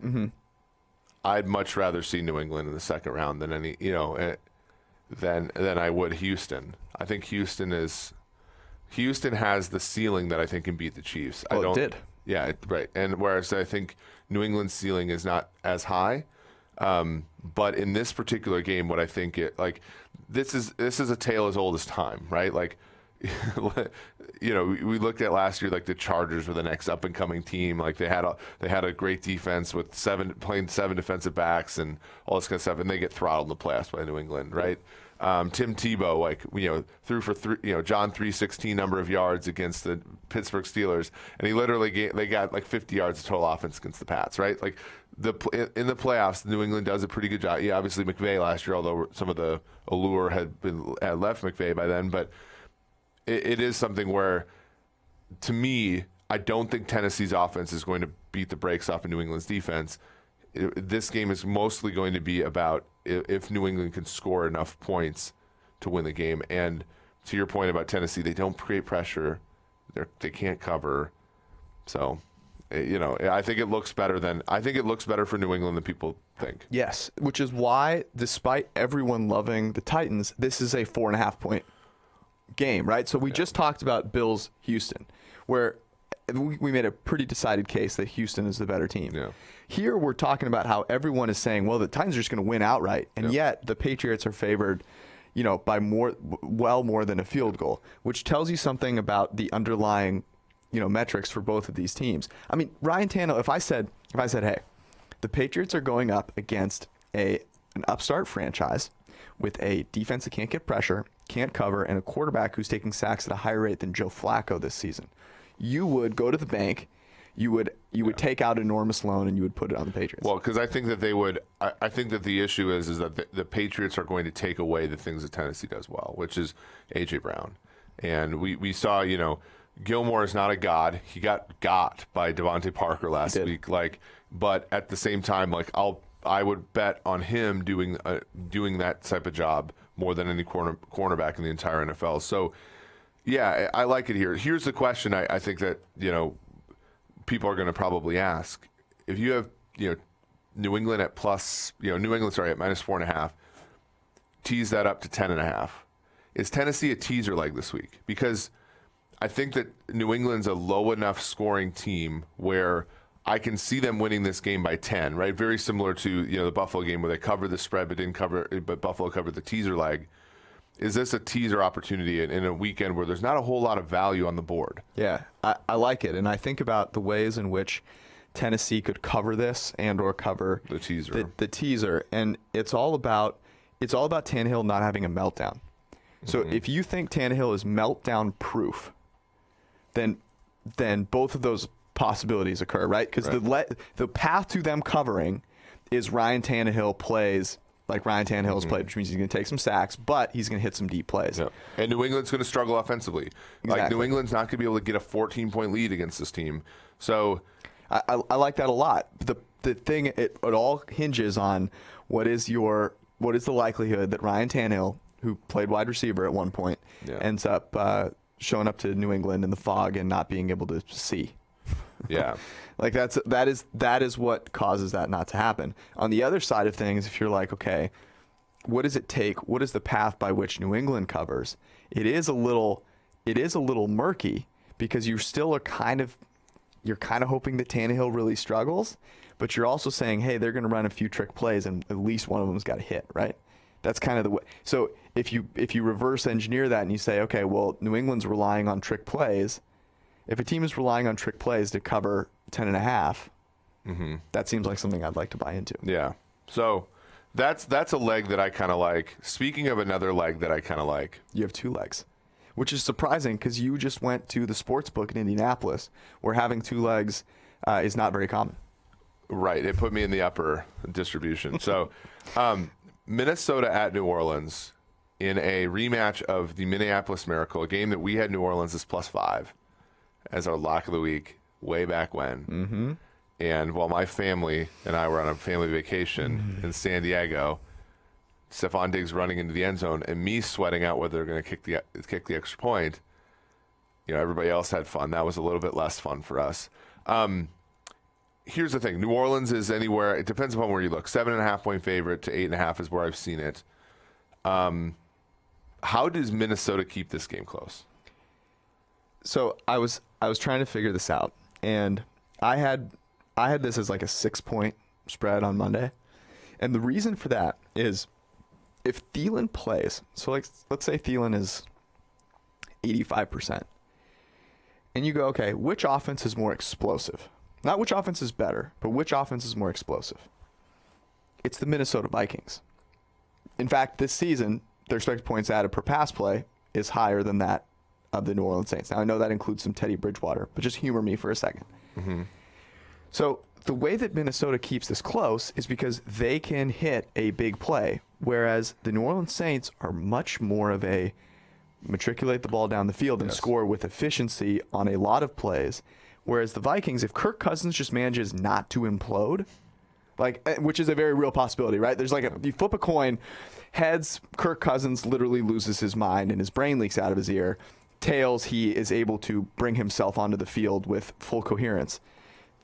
I'd much rather see New England in the 2nd round than than I would Houston. I think Houston has the ceiling that I think can beat the Chiefs. It did. Yeah, right. And whereas I think New England's ceiling is not as high, but in this particular game, what I think this is a tale as old as time, right? We looked at last year, the Chargers were the next up and coming team. They had a great defense with playing 7 defensive backs and all this kind of stuff, and they get throttled in the playoffs by New England, right? Tim Tebow, threw for John 3:16 number of yards against the Pittsburgh Steelers, and he literally they got 50 yards of total offense against the Pats, right? In the playoffs, New England does a pretty good job. Yeah, obviously McVay last year, although some of the allure had left McVay by then, but it is something where, to me, I don't think Tennessee's offense is going to beat the brakes off of New England's defense. This game is mostly going to be about if New England can score enough points to win the game. And to your point about Tennessee, they don't create pressure. They can't cover. So, I think it looks better for New England than people think. Yes, which is why, despite everyone loving the Titans, this is a 4.5 point game, right? So we just talked about Bills Houston, where we made a pretty decided case that Houston is the better team. Yeah. Here we're talking about how everyone is saying, well, the Titans are just going to win outright, and yet the Patriots are favored, by more than a field goal, which tells you something about the underlying, metrics for both of these teams. I mean, Ryan Tannehill, if I said, hey, the Patriots are going up against an upstart franchise with a defense that can't get pressure, can't cover, and a quarterback who's taking sacks at a higher rate than Joe Flacco this season, you would go to the bank, you would take out an enormous loan, and you would put it on the Patriots. Well, because I think that they would. I think that the issue is that the Patriots are going to take away the things that Tennessee does well, which is A.J. Brown, and we saw Gilmore is not a god. He got by Devontae Parker last week, but at the same time, I would bet on him doing that type of job more than any cornerback in the entire NFL. So, yeah, I like it here. Here's the question I think that, people are going to probably ask. If you have, New England at minus 4.5, tease that up to 10.5. Is Tennessee a teaser leg this week? Because I think that New England's a low enough scoring team where I can see them winning this game by 10, right? Very similar to the Buffalo game where they covered the spread but Buffalo covered the teaser leg. Is this a teaser opportunity in a weekend where there's not a whole lot of value on the board? Yeah, I like it, and I think about the ways in which Tennessee could cover this or cover the teaser. The teaser, and it's all about Tannehill not having a meltdown. So if you think Tannehill is meltdown proof, then both of those possibilities occur, right? Because the path to them covering is Ryan Tannehill plays like Ryan Tannehill has played, which means he's going to take some sacks, but he's going to hit some deep plays. Yeah. And New England's going to struggle offensively. Exactly. Like New England's not going to be able to get a 14-point lead against this team. So I like that a lot. The thing, it all hinges on what is the likelihood that Ryan Tannehill, who played wide receiver at one point, ends up showing up to New England in the fog and not being able to see. Yeah. Like that is what causes that not to happen. On the other side of things, if you're like, okay, what does it take? What is the path by which New England covers? It is a little murky because you still are kind of hoping that Tannehill really struggles, but you're also saying, hey, they're going to run a few trick plays and at least one of them's got to hit, right? That's kind of the way. So if you reverse engineer that and you say, okay, well, New England's relying on trick plays. If a team is relying on trick plays to cover 10.5, that seems like something I'd like to buy into. Yeah. So that's a leg that I kind of like. Speaking of another leg that I kind of like. You have two legs, which is surprising because you just went to the sports book in Indianapolis where having two legs is not very common. Right. It put me in the upper distribution. So Minnesota at New Orleans in a rematch of the Minneapolis Miracle, a game that we had New Orleans as +5 as our lock of the week way back when. And while my family and I were on a family vacation in San Diego, Stephon Diggs running into the end zone and me sweating out whether they're going to kick the extra point, everybody else had fun. That was a little bit less fun for us. Here's the thing. New Orleans is anywhere. It depends upon where you look. 7.5-point favorite to 8.5 is where I've seen it. How does Minnesota keep this game close? So I was trying to figure this out, and I had this as like a 6-point spread on Monday, and the reason for that is if Thielen plays, so like let's say Thielen is 85%, and you go, okay, which offense is more explosive? Not which offense is better, but which offense is more explosive? It's the Minnesota Vikings. In fact, this season, their expected points added per pass play is higher than that of the New Orleans Saints. Now, I know that includes some Teddy Bridgewater, but just humor me for a second. So the way that Minnesota keeps this close is because they can hit a big play, whereas the New Orleans Saints are much more of a matriculate the ball down the field and score with efficiency on a lot of plays. Whereas the Vikings, if Kirk Cousins just manages not to implode, which is a very real possibility, right? There's you flip a coin, heads, Kirk Cousins literally loses his mind and his brain leaks out of his ear. Tails, he is able to bring himself onto the field with full coherence.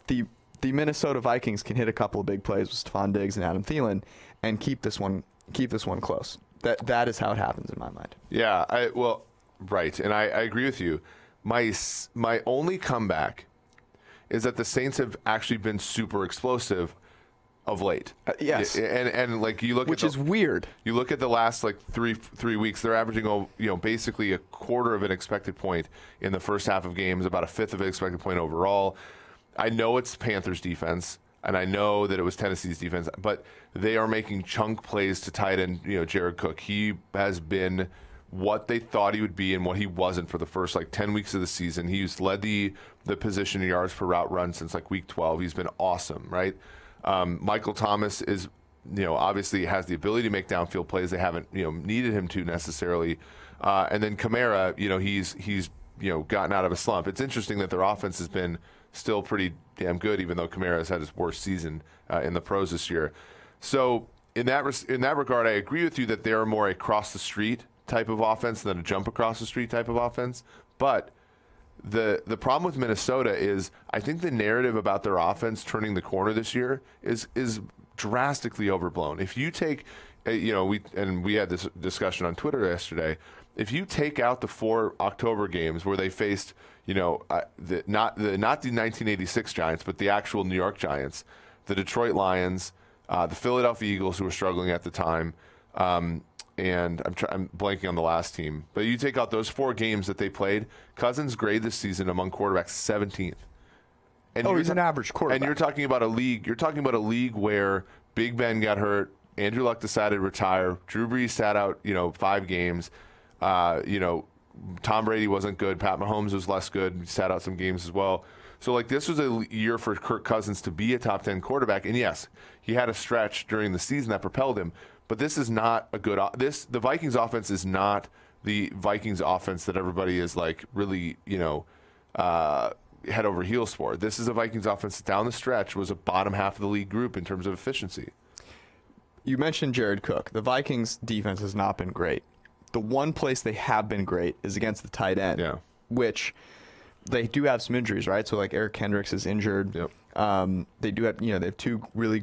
The Minnesota Vikings can hit a couple of big plays with Stephon Diggs and Adam Thielen and keep this one close. That is how it happens in my mind. Yeah, right, and I agree with you. My only comeback is that the Saints have actually been super explosive of late. Yes, and like you look, which is weird. You look at the last three weeks; they're averaging basically a quarter of an expected point in the first half of games, about a fifth of an expected point overall. I know it's Panthers defense, and I know that it was Tennessee's defense, but they are making chunk plays to tight end. Jared Cook. He has been what they thought he would be and what he wasn't for the first 10 weeks of the season. He's led the position in yards per route run since week 12. He's been awesome, right? Michael Thomas is, obviously has the ability to make downfield plays. They haven't, needed him to necessarily. And then Kamara, he's gotten out of a slump. It's interesting that their offense has been still pretty damn good, even though Kamara has had his worst season in the pros this year. So in that regard, I agree with you that they are more across the street type of offense than a jump across the street type of offense. But the problem with Minnesota is I think the narrative about their offense turning the corner this year is drastically overblown. If you take, we had this discussion on Twitter yesterday. if you take out the 4 October games where they faced, not the 1986 Giants, but the actual New York Giants, the Detroit Lions, the Philadelphia Eagles, who were struggling at the time, and I'm blanking on the last team. But you take out those 4 games that they played, Cousins' grade this season among quarterbacks 17th. And he's an average quarterback. And you're talking about a league. You're talking about a league where Big Ben got hurt, Andrew Luck decided to retire, Drew Brees sat out, 5 games. Tom Brady wasn't good. Pat Mahomes was less good. He sat out some games as well. So, this was a year for Kirk Cousins to be a top 10 quarterback. And yes, he had a stretch during the season that propelled him. But this is not a good. The Vikings offense is not the Vikings offense that everybody is really, head over heels for. This is a Vikings offense that down the stretch was a bottom half of the league group in terms of efficiency. You mentioned Jared Cook. The Vikings defense has not been great. The one place they have been great is against the tight end, which they do have some injuries, right? So Eric Kendricks is injured. Yep. They do have, they have 2 really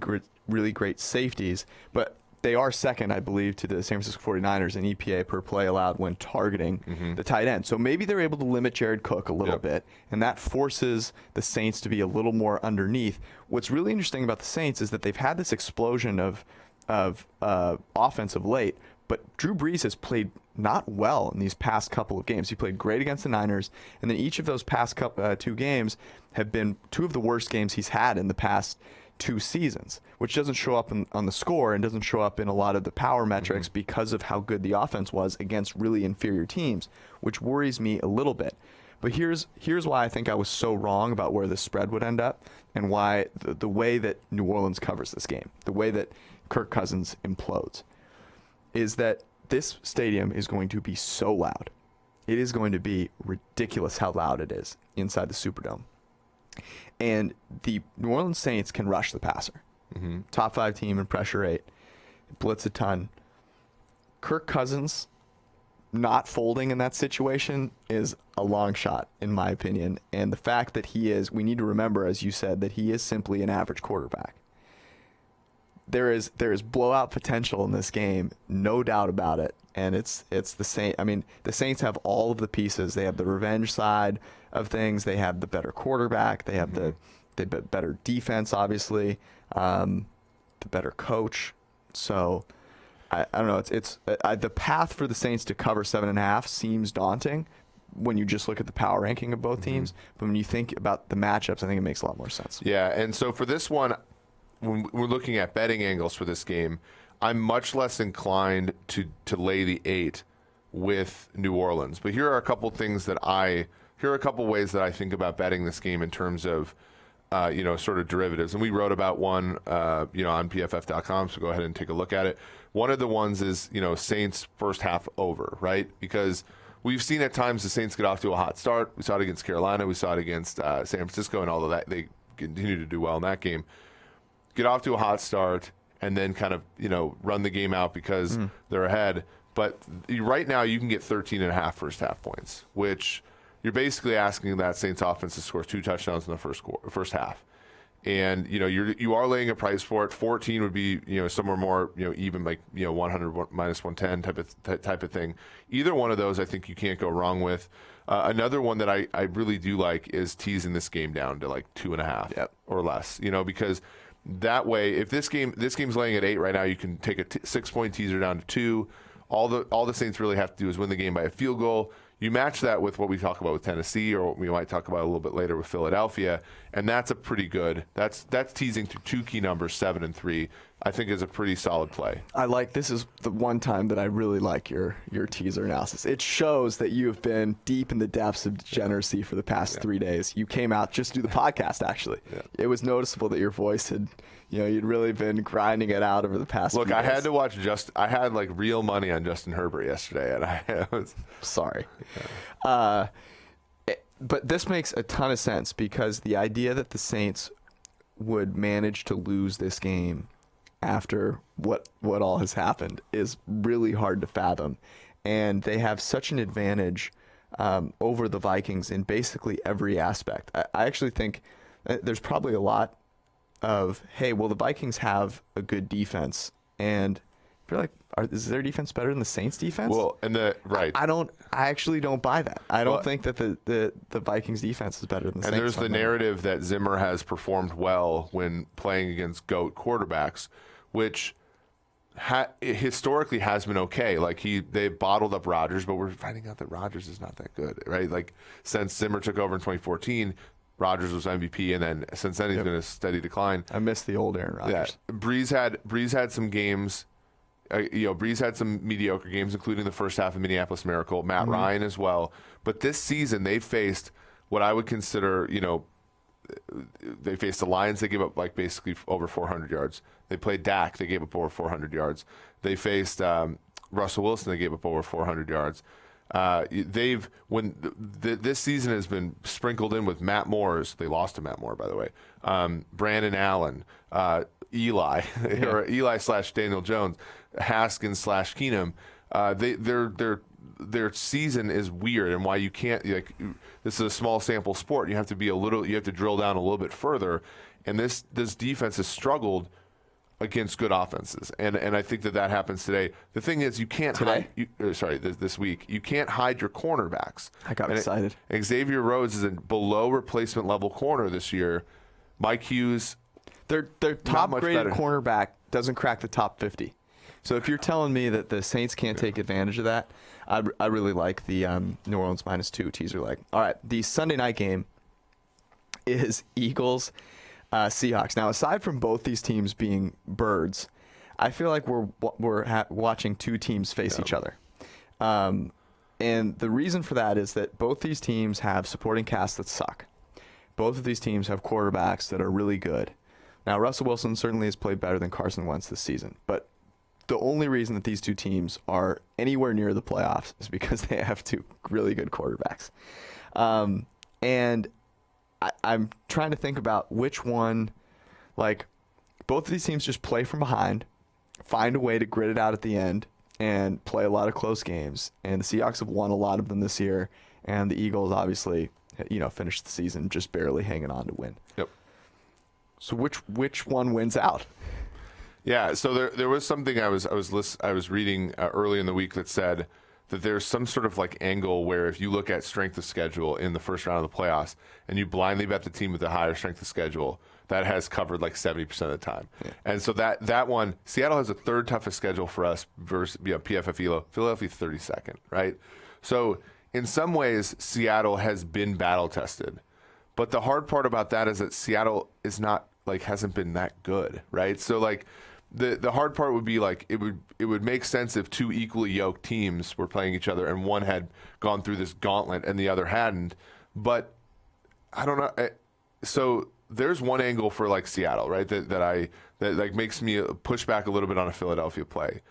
great safeties, but they are second, I believe, to the San Francisco 49ers in EPA per play allowed when targeting the tight end. So maybe they're able to limit Jared Cook a little bit, and that forces the Saints to be a little more underneath. What's really interesting about the Saints is that they've had this explosion of offense of late, but Drew Brees has played not well in these past couple of games. He played great against the Niners, and then each of those past 2 games have been 2 of the worst games he's had in the past 2 seasons, which doesn't show up on the score and doesn't show up in a lot of the power metrics because of how good the offense was against really inferior teams, which worries me a little bit. But here's why I think I was so wrong about where the spread would end up, and why the way that New Orleans covers this game, the way that Kirk Cousins implodes, is that this stadium is going to be so loud. It is going to be ridiculous how loud it is inside the Superdome. And the New Orleans Saints can rush the passer. Top 5 team in pressure rate, blitz a ton. Kirk Cousins not folding in that situation is a long shot, in my opinion. And the fact that we need to remember, as you said, that he is simply an average quarterback. There is blowout potential in this game, no doubt about it. And it's the Saints. I mean, the Saints have all of the pieces. They have the revenge side of things. They have the better quarterback. They have the better defense, obviously. The better coach. So I don't know. It's the path for the Saints to cover 7.5 seems daunting when you just look at the power ranking of both teams. But when you think about the matchups, I think it makes a lot more sense. Yeah, and so for this one, when we're looking at betting angles for this game, I'm much less inclined to lay the 8 with New Orleans. But here are a couple ways that I think about betting this game in terms of sort of derivatives. And we wrote about one on PFF.com, so go ahead and take a look at it. One of the ones is Saints first half over, right? Because we've seen at times the Saints get off to a hot start. We saw it against Carolina. We saw it against San Francisco, and all of that. They continue to do well in that game. Get off to a hot start and then kind of, run the game out because they're ahead. But right now you can get 13.5 first half points, which you're basically asking that Saints offense to score 2 touchdowns in the first half. And, you are laying a price for it. 14 would be, somewhere more, even 100 minus 110 type of thing. Either one of those I think you can't go wrong with. Another one that I really do like is teasing this game down to 2.5 or less, because that way, if this game's laying at 8 right now, you can take a 6-point teaser down to 2. All the Saints really have to do is win the game by a field goal. You match that with what we talk about with Tennessee, or what we might talk about a little bit later with Philadelphia, and that's a pretty good. That's teasing to 2 key numbers, 7 and 3. I think is a pretty solid play. This is the one time that I really like your teaser analysis. It shows that you have been deep in the depths of degeneracy for the past 3 days. You came out just to do the podcast, actually. Yeah. It was noticeable that your voice had, you'd really been grinding it out over the past few days. I had to watch I had real money on Justin Herbert yesterday, and I was sorry. Yeah. But this makes a ton of sense, because the idea that the Saints would manage to lose this game after what all has happened is really hard to fathom. And they have such an advantage over the Vikings in basically every aspect. I actually think there's probably a lot of, the Vikings have a good defense, and You're like, is their defense better than the Saints' defense? Well, and right. I actually don't buy that. I don't think that the Vikings defense is better than the Saints. And there's the narrative that Zimmer has performed well when playing against GOAT quarterbacks, which historically has been okay. Like they bottled up Rodgers, but we're finding out that Rodgers is not that good, right? Like since Zimmer took over in 2014, Rodgers was MVP, and then since then he's been a steady decline. I miss the old Aaron Rodgers. Yeah. Breeze had some games. Breeze had some mediocre games, including the first half of Minneapolis Miracle. Matt Ryan as well. But this season, they faced what I would consider, they faced the Lions. They gave up like basically over 400 yards. They played Dak. They gave up over 400 yards. They faced Russell Wilson. They gave up over 400 yards. This season has been sprinkled in with Matt Moore's. They lost to Matt Moore, by the way. Brandon Allen, Eli, or Eli/Daniel Jones, Haskins /Keenum. Their season is weird, and why you can't this is a small sample sport. You have to drill down a little bit further, and this defense has struggled against good offenses, and I think that happens today. The thing is, you can't this week you can't hide your cornerbacks. I got excited. Xavier Rhodes is a below replacement level corner this year. Mike Hughes, their top graded cornerback doesn't crack the top 50. So if you're telling me that the Saints can't take advantage of that, I really like the New Orleans -2 teaser leg. All right, the Sunday night game is Eagles Seahawks. Now, aside from both these teams being birds, I feel like we're watching two teams face each other. And the reason for that is that both these teams have supporting casts that suck. Both of these teams have quarterbacks that are really good. Now, Russell Wilson certainly has played better than Carson Wentz this season, but the only reason that these two teams are anywhere near the playoffs is because they have two really good quarterbacks. And I'm trying to think about which one, like, both of these teams just play from behind, find a way to grit it out at the end, and play a lot of close games. And the Seahawks have won a lot of them this year, and the Eagles obviously, finished the season just barely hanging on to win. Yep. So which one wins out? Yeah, so there was something I was reading early in the week that said that there's some sort of like angle where if you look at strength of schedule in the first round of the playoffs and you blindly bet the team with the higher strength of schedule, that has covered like 70% of the time. Yeah. And so that one, Seattle has the third toughest schedule for us versus PFF ELO. Philadelphia 32nd, right? So in some ways, Seattle has been battle tested. But the hard part about that is that Seattle is not hasn't been that good, right? So like the hard part would be like it would make sense if two equally yoked teams were playing each other and one had gone through this gauntlet and the other hadn't. But I don't know. So there's one angle for like Seattle, right? That makes me push back a little bit on a Philadelphia play.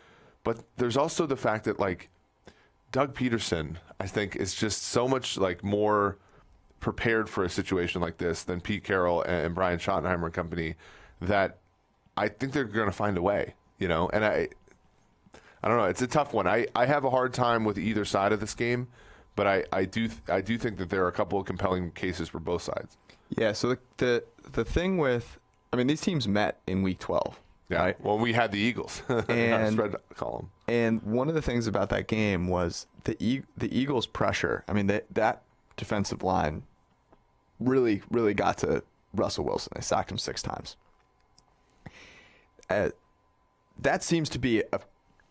But there's also the fact that like Doug Peterson, I think, is just so much like more prepared for a situation like this than Pete Carroll and Brian Schottenheimer and company, that I think they're going to find a way, and I don't know. It's a tough one. I have a hard time with either side of this game, but I do think that there are a couple of compelling cases for both sides. Yeah. So the thing with, these teams met in week 12. Yeah. Right? Well, we had the Eagles in our spread column. And one of the things about that game was the Eagles' pressure. That defensive line really, really got to Russell Wilson. They sacked him 6 times. That seems to be a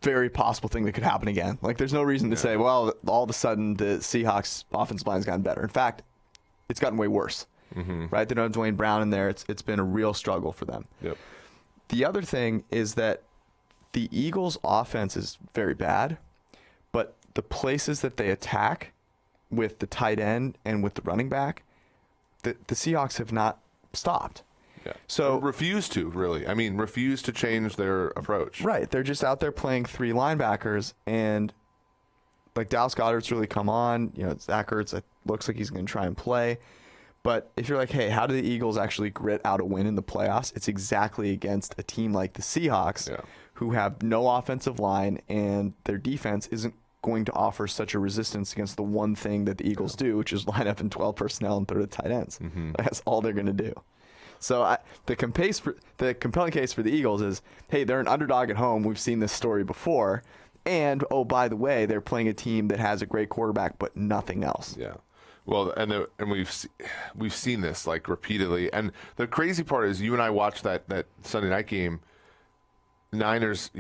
very possible thing that could happen again. Like, there's no reason to say, well, all of a sudden the Seahawks' offensive line's gotten better. In fact, it's gotten way worse. Mm-hmm. Right? They don't have Dwayne Brown in there. It's been a real struggle for them. Yep. The other thing is that the Eagles' offense is very bad, but the places that they attack with the tight end and with the running back, the Seahawks have not stopped. Yeah. So refuse to change their approach. Right. They're just out there playing 3 linebackers, and like Dallas Goedert's really come on. Zach Ertz, it looks like he's going to try and play. But if you're like, hey, how do the Eagles actually grit out a win in the playoffs? It's exactly against a team like the Seahawks, who have no offensive line, and their defense isn't going to offer such a resistance against the one thing that the Eagles do, which is line up in 12 personnel and throw to tight ends. Mm-hmm. That's all they're going to do. So the compelling case for the Eagles is, hey, they're an underdog at home. We've seen this story before. And, oh, by the way, they're playing a team that has a great quarterback but nothing else. Yeah. Well, and we've seen this like repeatedly. And the crazy part is you and I watched that Sunday night game. Niners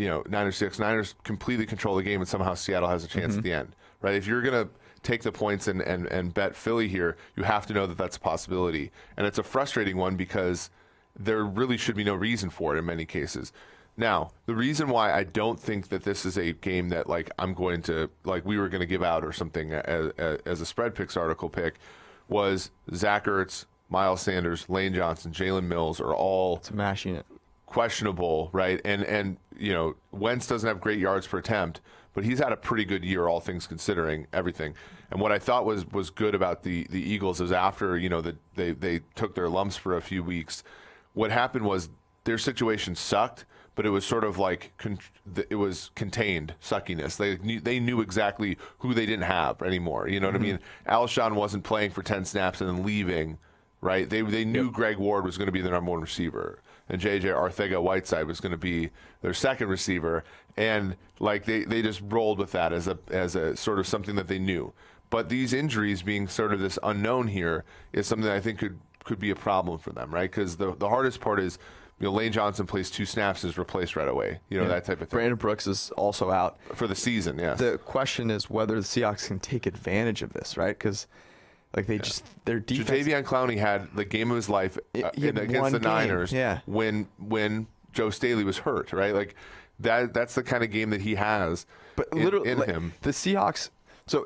completely control the game, and somehow Seattle has a chance at the end, right? If you're going to take the points and bet Philly here, you have to know that that's a possibility. And it's a frustrating one because there really should be no reason for it in many cases. Now, the reason why I don't think that this is a game that we were going to give out or something as a spread picks article pick was Zach Ertz, Miles Sanders, Lane Johnson, Jalen Mills are all smashing it. Questionable, right? And Wentz doesn't have great yards per attempt, but he's had a pretty good year, all things considering, everything. And what I thought was good about the Eagles is after they took their lumps for a few weeks, what happened was their situation sucked, but it was sort of like it was contained suckiness. They knew exactly who they didn't have anymore. You know what I mean? Alshon wasn't playing for 10 snaps and then leaving, right? They knew Greg Ward was going to be the number one receiver, and J.J. Arcega-Whiteside was going to be their second receiver, and they just rolled with that as a sort of something that they knew. But these injuries being sort of this unknown here is something that I think could be a problem for them, right? Because the hardest part is, Lane Johnson plays 2 snaps and is replaced right away. That type of thing. Brandon Brooks is also out for the season. Yes. The question is whether the Seahawks can take advantage of this, right? Because their defense. Jadeveon Clowney had the game of his life against the Niners. Yeah. When Joe Staley was hurt, right? Like that's the kind of game that he has. But literally, in him. The Seahawks. So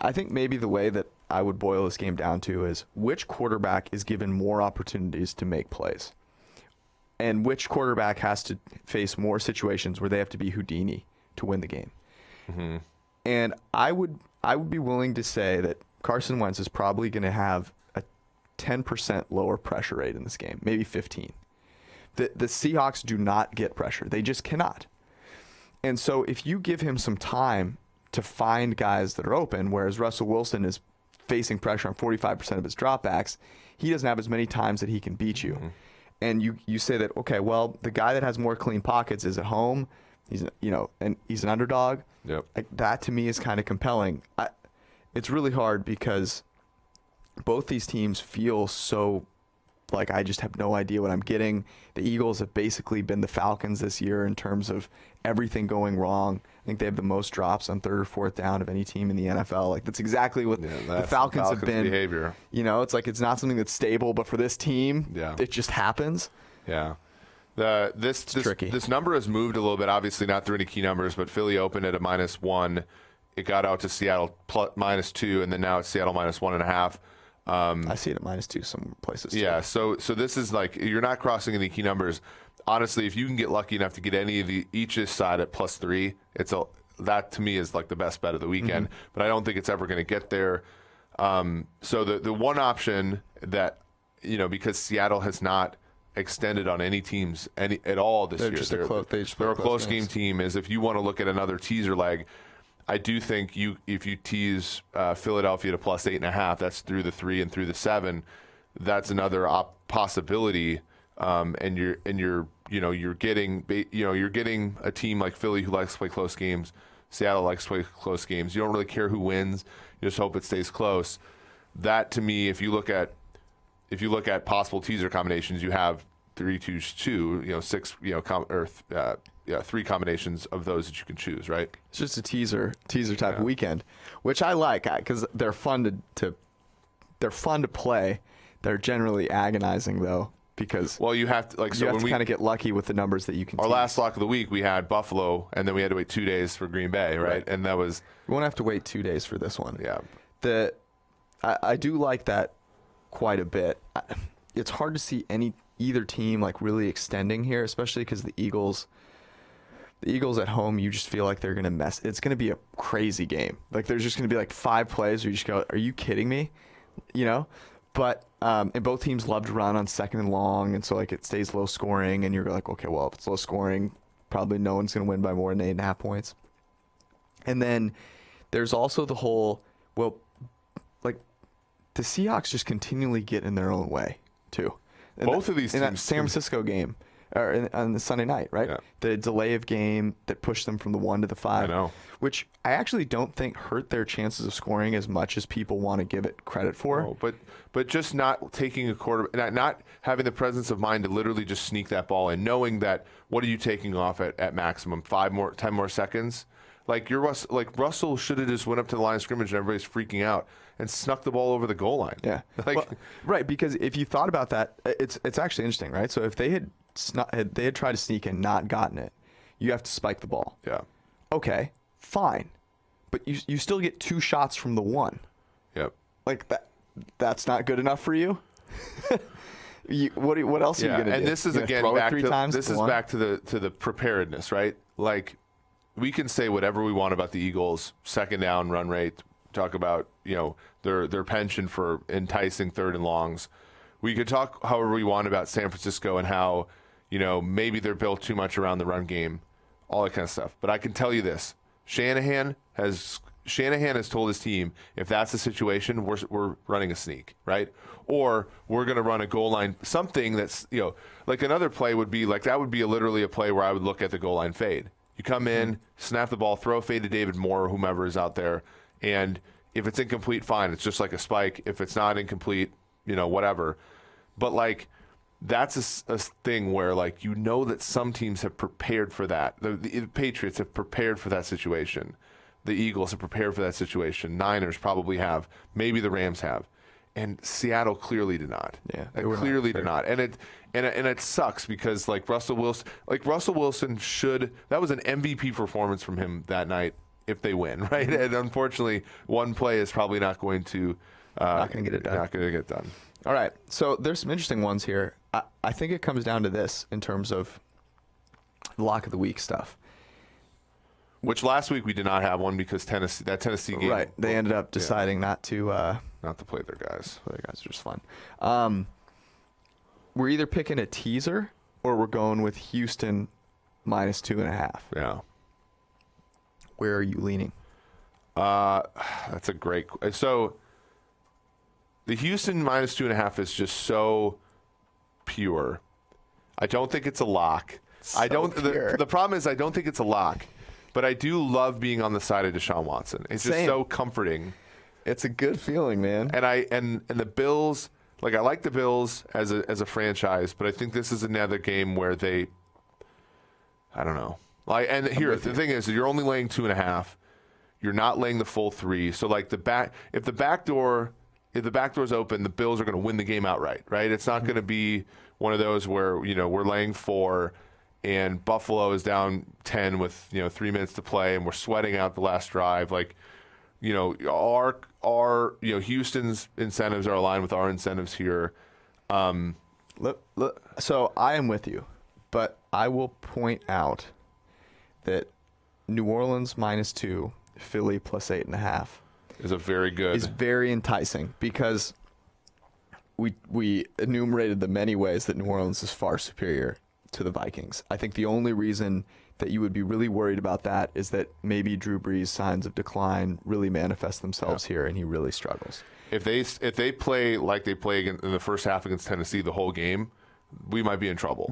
I think maybe the way that I would boil this game down to is which quarterback is given more opportunities to make plays. And which quarterback has to face more situations where they have to be Houdini to win the game. Mm-hmm. And I would be willing to say that Carson Wentz is probably going to have a 10% lower pressure rate in this game, maybe 15. The Seahawks do not get pressure. They just cannot. And so if you give him some time to find guys that are open, whereas Russell Wilson is facing pressure on 45% of his dropbacks, he doesn't have as many times that he can beat you. Mm-hmm. And you say that, okay, well, the guy that has more clean pockets is at home. He's and he's an underdog. Yep. That to me is kind of compelling. It's really hard because both these teams feel so like I just have no idea what I'm getting. The Eagles have basically been the Falcons this year in terms of everything going wrong. I think they have the most drops on 3rd or 4th down of any team in the NFL. Like that's exactly what the Falcons have been. Behavior. It's like it's not something that's stable, but for this team, it just happens. Yeah. This tricky. This number has moved a little bit. Obviously, not through any key numbers, but Philly opened at a -1. It got out to Seattle -2, and then now it's Seattle -1.5. I see it at -2 some places too. Yeah, so this is like you're not crossing any key numbers. Honestly, if you can get lucky enough to get any of each side at +3, that to me is like the best bet of the weekend. Mm-hmm. But I don't think it's ever going to get there. So the one option that because Seattle has not extended on any teams at all this year, they're a close game team. Is if you want to look at another teaser leg. I do think if you tease Philadelphia to +8.5, that's through the 3 and through the 7. That's another possibility, and you're getting a team like Philly who likes to play close games. Seattle likes to play close games. You don't really care who wins. You just hope it stays close. That to me, if you look at possible teaser combinations, you have 3-2-2, 6, 3 combinations of those that you can choose, right? It's just a teaser type of weekend, which I like because they're fun to play. They're generally agonizing though because you have to you have to kind of get lucky with the numbers that you can. Our last lock of the week we had Buffalo, and then we had to wait 2 days for Green Bay, right? And that was you won't have to wait 2 days for this one. Yeah, I do like that quite a bit. It's hard to see either team like really extending here, especially because the Eagles at home, you just feel like they're going to mess. It's going to be a crazy game. Like there's just going to be like 5 plays where you just go, are you kidding me? But and both teams love to run on 2nd and long, and so like it stays low scoring, and you're like, okay, well if it's low scoring, probably no one's going to win by more than 8.5 points. And then there's also the whole the Seahawks just continually get in their own way too. Both of these in teams that San Francisco game, or on the Sunday night, right? Yeah. The delay of game that pushed them from the 1 to the 5. I know. Which I actually don't think hurt their chances of scoring as much as people want to give it credit for. No, but just not taking a quarter, not having the presence of mind to literally just sneak that ball in, knowing that what are you taking off at maximum 10 more seconds? Like Russell should have just went up to the line of scrimmage and everybody's freaking out and snuck the ball over the goal line. Yeah, right. Because if you thought about that, it's actually interesting, right? So if they had tried to sneak and not gotten it, you have to spike the ball. Yeah. Okay, fine, but you still get 2 shots from the 1. Yep. Like that's not good enough for you. What else are you gonna do? And this is again back to the preparedness, right? Like we can say whatever we want about the Eagles' second down run rate. Talk about their penchant for enticing 3rd and longs. We could talk however we want about San Francisco and how maybe they're built too much around the run game, all that kind of stuff. But I can tell you this: Shanahan has told his team, if that's the situation, we're running a sneak, right? Or we're going to run a goal line, something that's, like another play would be like, that would be literally a play where I would look at the goal line fade. You come in, snap the ball, throw a fade to David Moore or whomever is out there, and if it's incomplete, fine. It's just like a spike. If it's not incomplete, whatever. But like, that's a thing where that some teams have prepared for that. The Patriots have prepared for that situation. The Eagles have prepared for that situation. Niners probably have. Maybe the Rams have. And Seattle clearly did not. Yeah, they clearly did not. And it sucks because Russell Wilson should. That was an MVP performance from him that night if they win, right? And unfortunately, one play is probably not going to get it done. Not going to get done. All right. So there's some interesting ones here. I think it comes down to this in terms of lock of the week stuff. Which last week we did not have one because Tennessee game. Right. They ended up deciding not to play their guys. Their guys are just fun. We're either picking a teaser or we're going with Houston -2.5. Yeah. Where are you leaning? That's a great. So the Houston -2.5 is just so pure. I don't think it's a lock. The problem is I don't think it's a lock. But I do love being on the side of Deshaun Watson. It's just so comforting. It's a good feeling, man. And the Bills, I like the Bills as a franchise, but I think this is another game where they, I don't know. The thing is, you're only laying 2.5. You're not laying the full 3. So if the back door's open, the Bills are going to win the game outright, right? It's not going to be one of those where we're laying 4. And Buffalo is down 10 with 3 minutes to play, and we're sweating out the last drive. Our Houston's incentives are aligned with our incentives here. So I am with you, but I will point out that New Orleans -2, Philly +8.5 is very enticing because we enumerated the many ways that New Orleans is far superior to the Vikings. I think the only reason that you would be really worried about that is that maybe Drew Brees' signs of decline really manifest themselves here, and he really struggles. If they play like they play in the first half against Tennessee the whole game, we might be in trouble.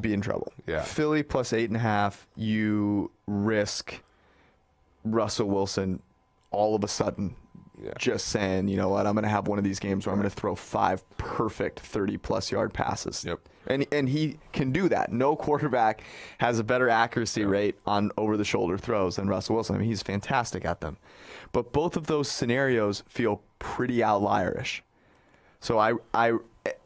Yeah. Philly +8.5, you risk Russell Wilson all of a sudden just saying, you know what, I'm going to have one of these games where I'm going to throw 5 perfect 30-plus yard passes. Yep. And he can do that. No quarterback has a better accuracy rate on over-the-shoulder throws than Russell Wilson. I mean, he's fantastic at them. But both of those scenarios feel pretty outlierish. So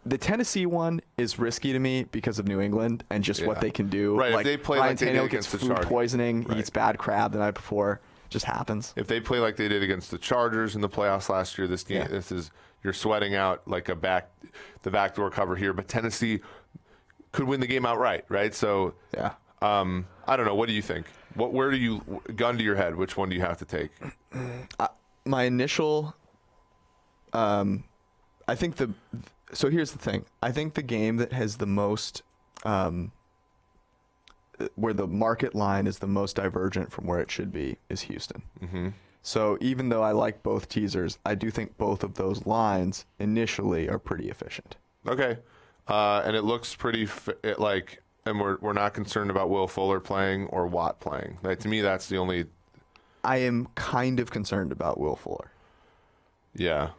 the Tennessee one is risky to me because of New England and just what they can do. Right, if they play Ryan like they did Tannehill against gets the food Chargers. poisoning, he eats bad crab the night before. Just happens. If they play like they did against the Chargers in the playoffs last year, this game, you're sweating out like the backdoor cover here. But Tennessee could win the game outright, right? So I don't know. What do you think? Where do you gun to your head? Which one do you have to take? My initial, I think so here's the thing. I think the game that has the most, where the market line is the most divergent from where it should be is Houston. Mm-hmm. So even though I like both teasers, I do think both of those lines initially are pretty efficient. Okay. And it looks pretty and we're not concerned about Will Fuller playing or Watt playing. To me, that's the only. I am kind of concerned about Will Fuller. Yeah.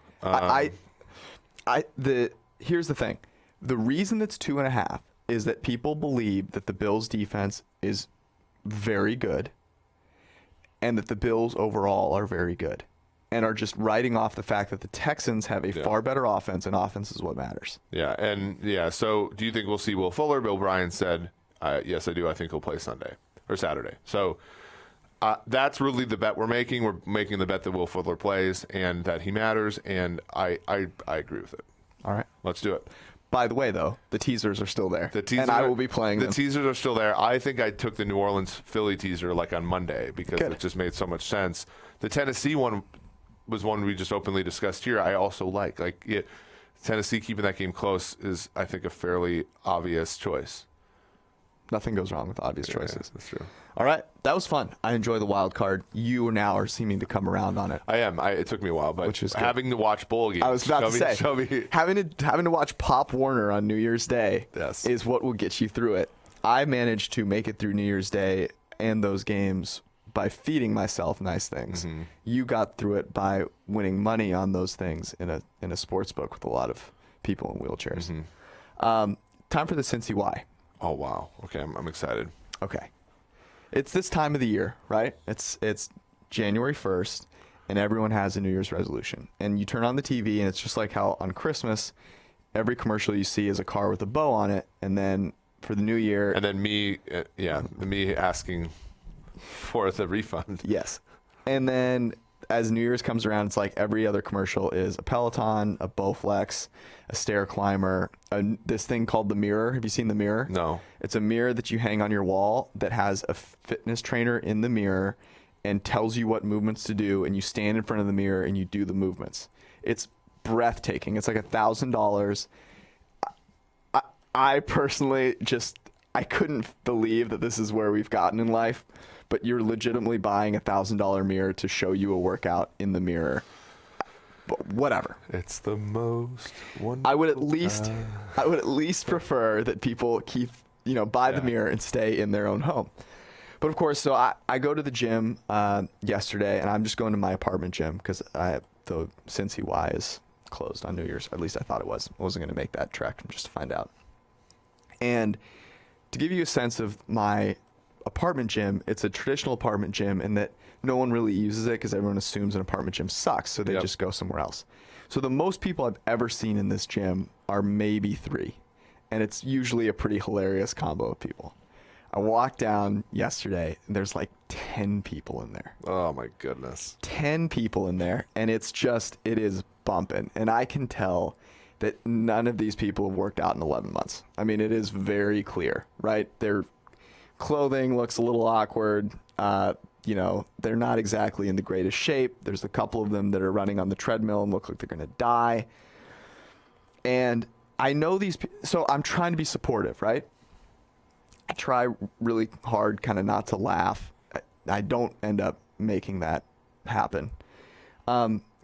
Here's the thing. The reason it's 2.5 is that people believe that the Bills defense is very good and that the Bills overall are very good and are just writing off the fact that the Texans have a far better offense, and offense is what matters. Yeah. And so do you think we'll see Will Fuller? Bill Bryan said, yes, I do. I think he'll play Sunday or Saturday. So that's really the bet we're making. We're making the bet that Will Fuller plays and that he matters, and I agree with it. All right. Let's do it. By the way, though, the teasers are still there, and I will be playing them. The teasers are still there. I think I took the New Orleans-Philly teaser on Monday because it just made so much sense. The Tennessee one was one we just openly discussed here. I also like. Tennessee keeping that game close is, I think, a fairly obvious choice. Nothing goes wrong with obvious choices. That's true. All right. That was fun. I enjoy the wild card. You now are seeming to come around on it. I am. It took me a while, but which is having to watch bowl games. I was about to say, having to watch Pop Warner on New Year's Day is what will get you through it. I managed to make it through New Year's Day and those games by feeding myself nice things. Mm-hmm. You got through it by winning money on those things in a sports book with a lot of people in wheelchairs. Mm-hmm. Time for the Cincy Why. Oh, wow. Okay, I'm excited. Okay. It's this time of the year, right? It's January 1st, and everyone has a New Year's resolution. And you turn on the TV, and it's just like how on Christmas, every commercial you see is a car with a bow on it, and then for the new year... And then me asking for the refund. Yes. And then as New Year's comes around, it's like every other commercial is a Peloton, a Bowflex, a stair climber, this thing called the mirror. Have you seen the mirror? No. It's a mirror that you hang on your wall that has a fitness trainer in the mirror and tells you what movements to do, and you stand in front of the mirror and you do the movements. It's breathtaking. It's like $1,000. I personally I couldn't believe that this is where we've gotten in life, but you're legitimately buying $1,000 mirror to show you a workout in the mirror. But whatever. It's the most wonderful. I would at least prefer that people buy the mirror and stay in their own home. But of course, so I go to the gym yesterday, and I'm just going to my apartment gym because the Cincy Y is closed on New Year's. At least I thought it was. I wasn't going to make that trek just to find out. And to give you a sense of my apartment gym, it's a traditional apartment gym in that no one really uses it because everyone assumes an apartment gym sucks, so they just go somewhere else. So the most people I've ever seen in this gym are maybe 3, and it's usually a pretty hilarious combo of people. I walked down yesterday, and there's like 10 people in there. Oh, my goodness. 10 people in there, and it is bumping, and I can tell that none of these people have worked out in 11 months. I mean, it is very clear, right? Their clothing looks a little awkward. They're not exactly in the greatest shape. There's a couple of them that are running on the treadmill and look like they're going to die. And I know these so I'm trying to be supportive, right? I try really hard kind of not to laugh. I don't end up making that happen.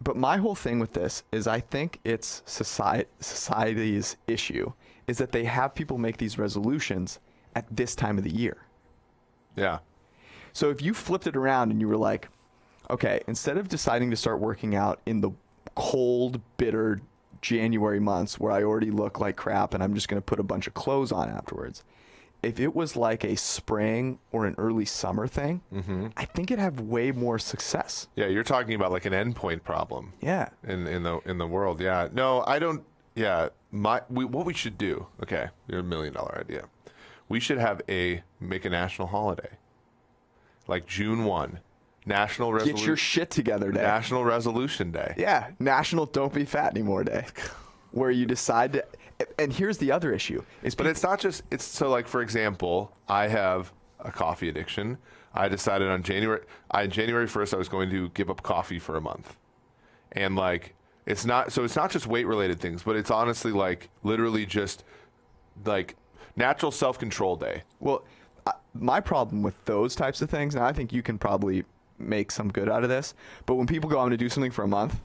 But my whole thing with this is I think it's society's issue is that they have people make these resolutions at this time of the year. Yeah. So if you flipped it around and you were like, okay, instead of deciding to start working out in the cold, bitter January months where I already look like crap and I'm just going to put a bunch of clothes on afterwards, if it was like a spring or an early summer thing, I think it'd have way more success. Yeah, you're talking about like an endpoint problem. Yeah. In the world. Yeah. No, I don't. Yeah. What we should do. Okay, you're $1 million idea. We should make a national holiday, like June 1, National Resolution. Get your shit together day. National Resolution Day. Yeah, National Don't Be Fat Anymore Day, where you decide to. And here's the other issue. But it's not just, so like, for example, I have a coffee addiction. I decided on January 1st, I was going to give up coffee for a month. And like, it's not just weight related things, but it's honestly like literally just like natural self-control day. Well, my problem with those types of things, and I think you can probably make some good out of this, but when people go, I'm going to do something for a month,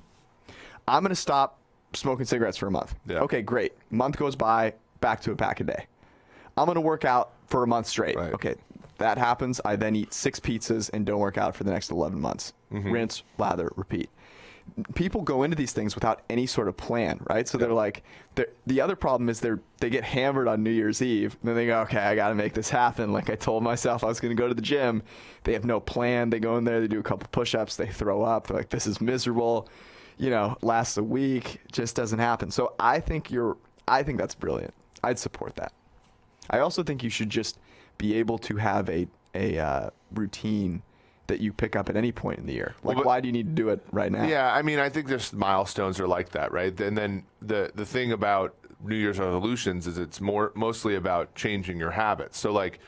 I'm going to stop smoking cigarettes for a month. Yeah. Okay, great. Month goes by, back to a pack a day. I'm going to work out for a month straight. Right. Okay, that happens. I then eat 6 pizzas and don't work out for the next 11 months. Rinse, lather, repeat. People go into these things without any sort of plan, right? So they're like, the other problem is they get hammered on New Year's Eve. And then they go, okay, I got to make this happen. Like I told myself I was going to go to the gym. They have no plan. They go in there, they do a couple push-ups, they throw up. They're like, this is miserable. Lasts a week, just doesn't happen. So I think that's brilliant. I'd support that. I also think you should just be able to have a routine that you pick up at any point in the year. Like, why do you need to do it right now? Yeah, I mean, I think there's milestones are like that, right? And then the thing about New Year's resolutions is it's mostly about changing your habits. So like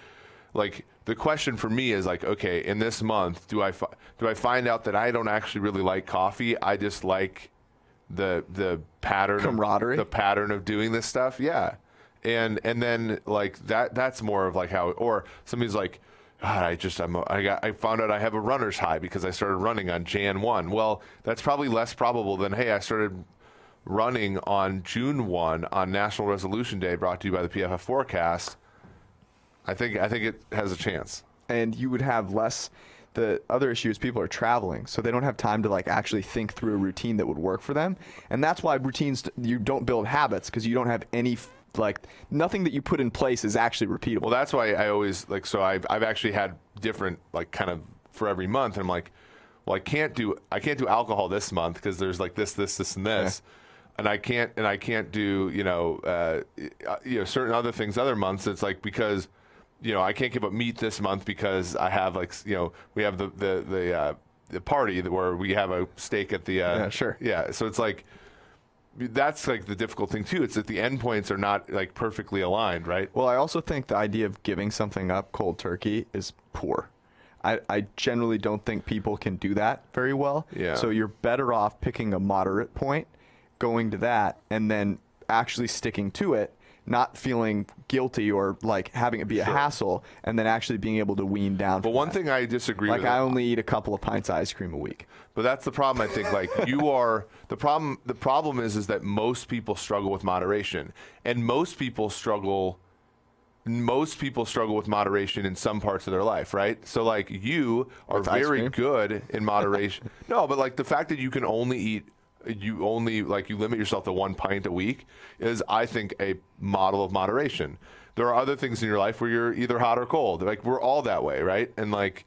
the question for me is like, okay, in this month, do I find out that I don't actually really like coffee? I just like the pattern, camaraderie, the pattern of doing this stuff. Yeah, and then like that's more of like how, or somebody's like, God, I found out I have a runner's high because I started running on Jan 1. Well, that's probably less probable than, hey, I started running on June 1 on National Resolution Day, brought to you by the PFF Forecast. I think it has a chance. And you would have less. The other issue is people are traveling, so they don't have time to like actually think through a routine that would work for them. And that's why routines, you don't build habits because you don't have any, like nothing that you put in place is actually repeatable. Well, that's why I always like, so I've actually had different, like kind of for every month. And I'm like, well, I can't do alcohol this month because there's like this, and this. Yeah. And I can't do, certain other things other months. It's like, because, I can't give up meat this month because I have like, we have the party where we have a steak at the, yeah, sure. Yeah. So it's like, that's like the difficult thing too. It's that the endpoints are not like perfectly aligned, right? Well, I also think the idea of giving something up cold turkey is poor. I generally don't think people can do that very well. Yeah. So you're better off picking a moderate point, going to that, and then actually sticking to it, not feeling guilty or like having it be a hassle, and then actually being able to wean down. But one thing I disagree with. Like I only eat a couple of pints of ice cream a week. But that's the problem, I think. Like you are the problem. The problem is that most people struggle with moderation, and most people struggle with moderation in some parts of their life, right? So like you are very good in moderation. No, but like the fact that you can only eat. You limit yourself to 1 pint a week is, I think, a model of moderation. There are other things in your life where you're either hot or cold. Like we're all that way, right? And like,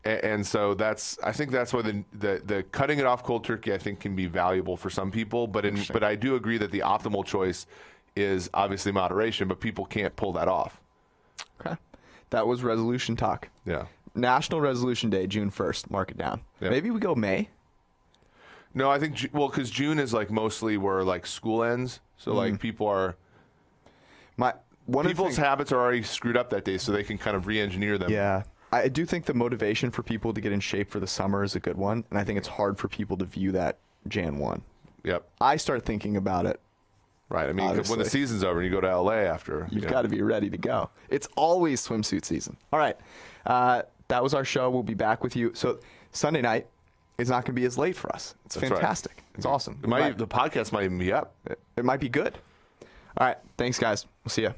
and so I think that's why the cutting it off cold turkey, I think, can be valuable for some people. But I do agree that the optimal choice is obviously moderation, but people can't pull that off. Okay, that was resolution talk. Yeah. National Resolution Day, June 1st. Mark it down. Yeah. Maybe we go May. No, I think, because June is like mostly where like school ends. So like people are, people's habits are already screwed up that day, so they can kind of re-engineer them. Yeah. I do think the motivation for people to get in shape for the summer is a good one. And I think it's hard for people to view that Jan 1. Yep. I start thinking about it. Right. I mean, when the season's over and you go to LA after. You've got to be ready to go. It's always swimsuit season. All right. That was our show. We'll be back with you. So Sunday night. It's not going to be as late for us. It's fantastic. Right. It's awesome. The podcast might even be up. It might be good. All right. Thanks, guys. We'll see you.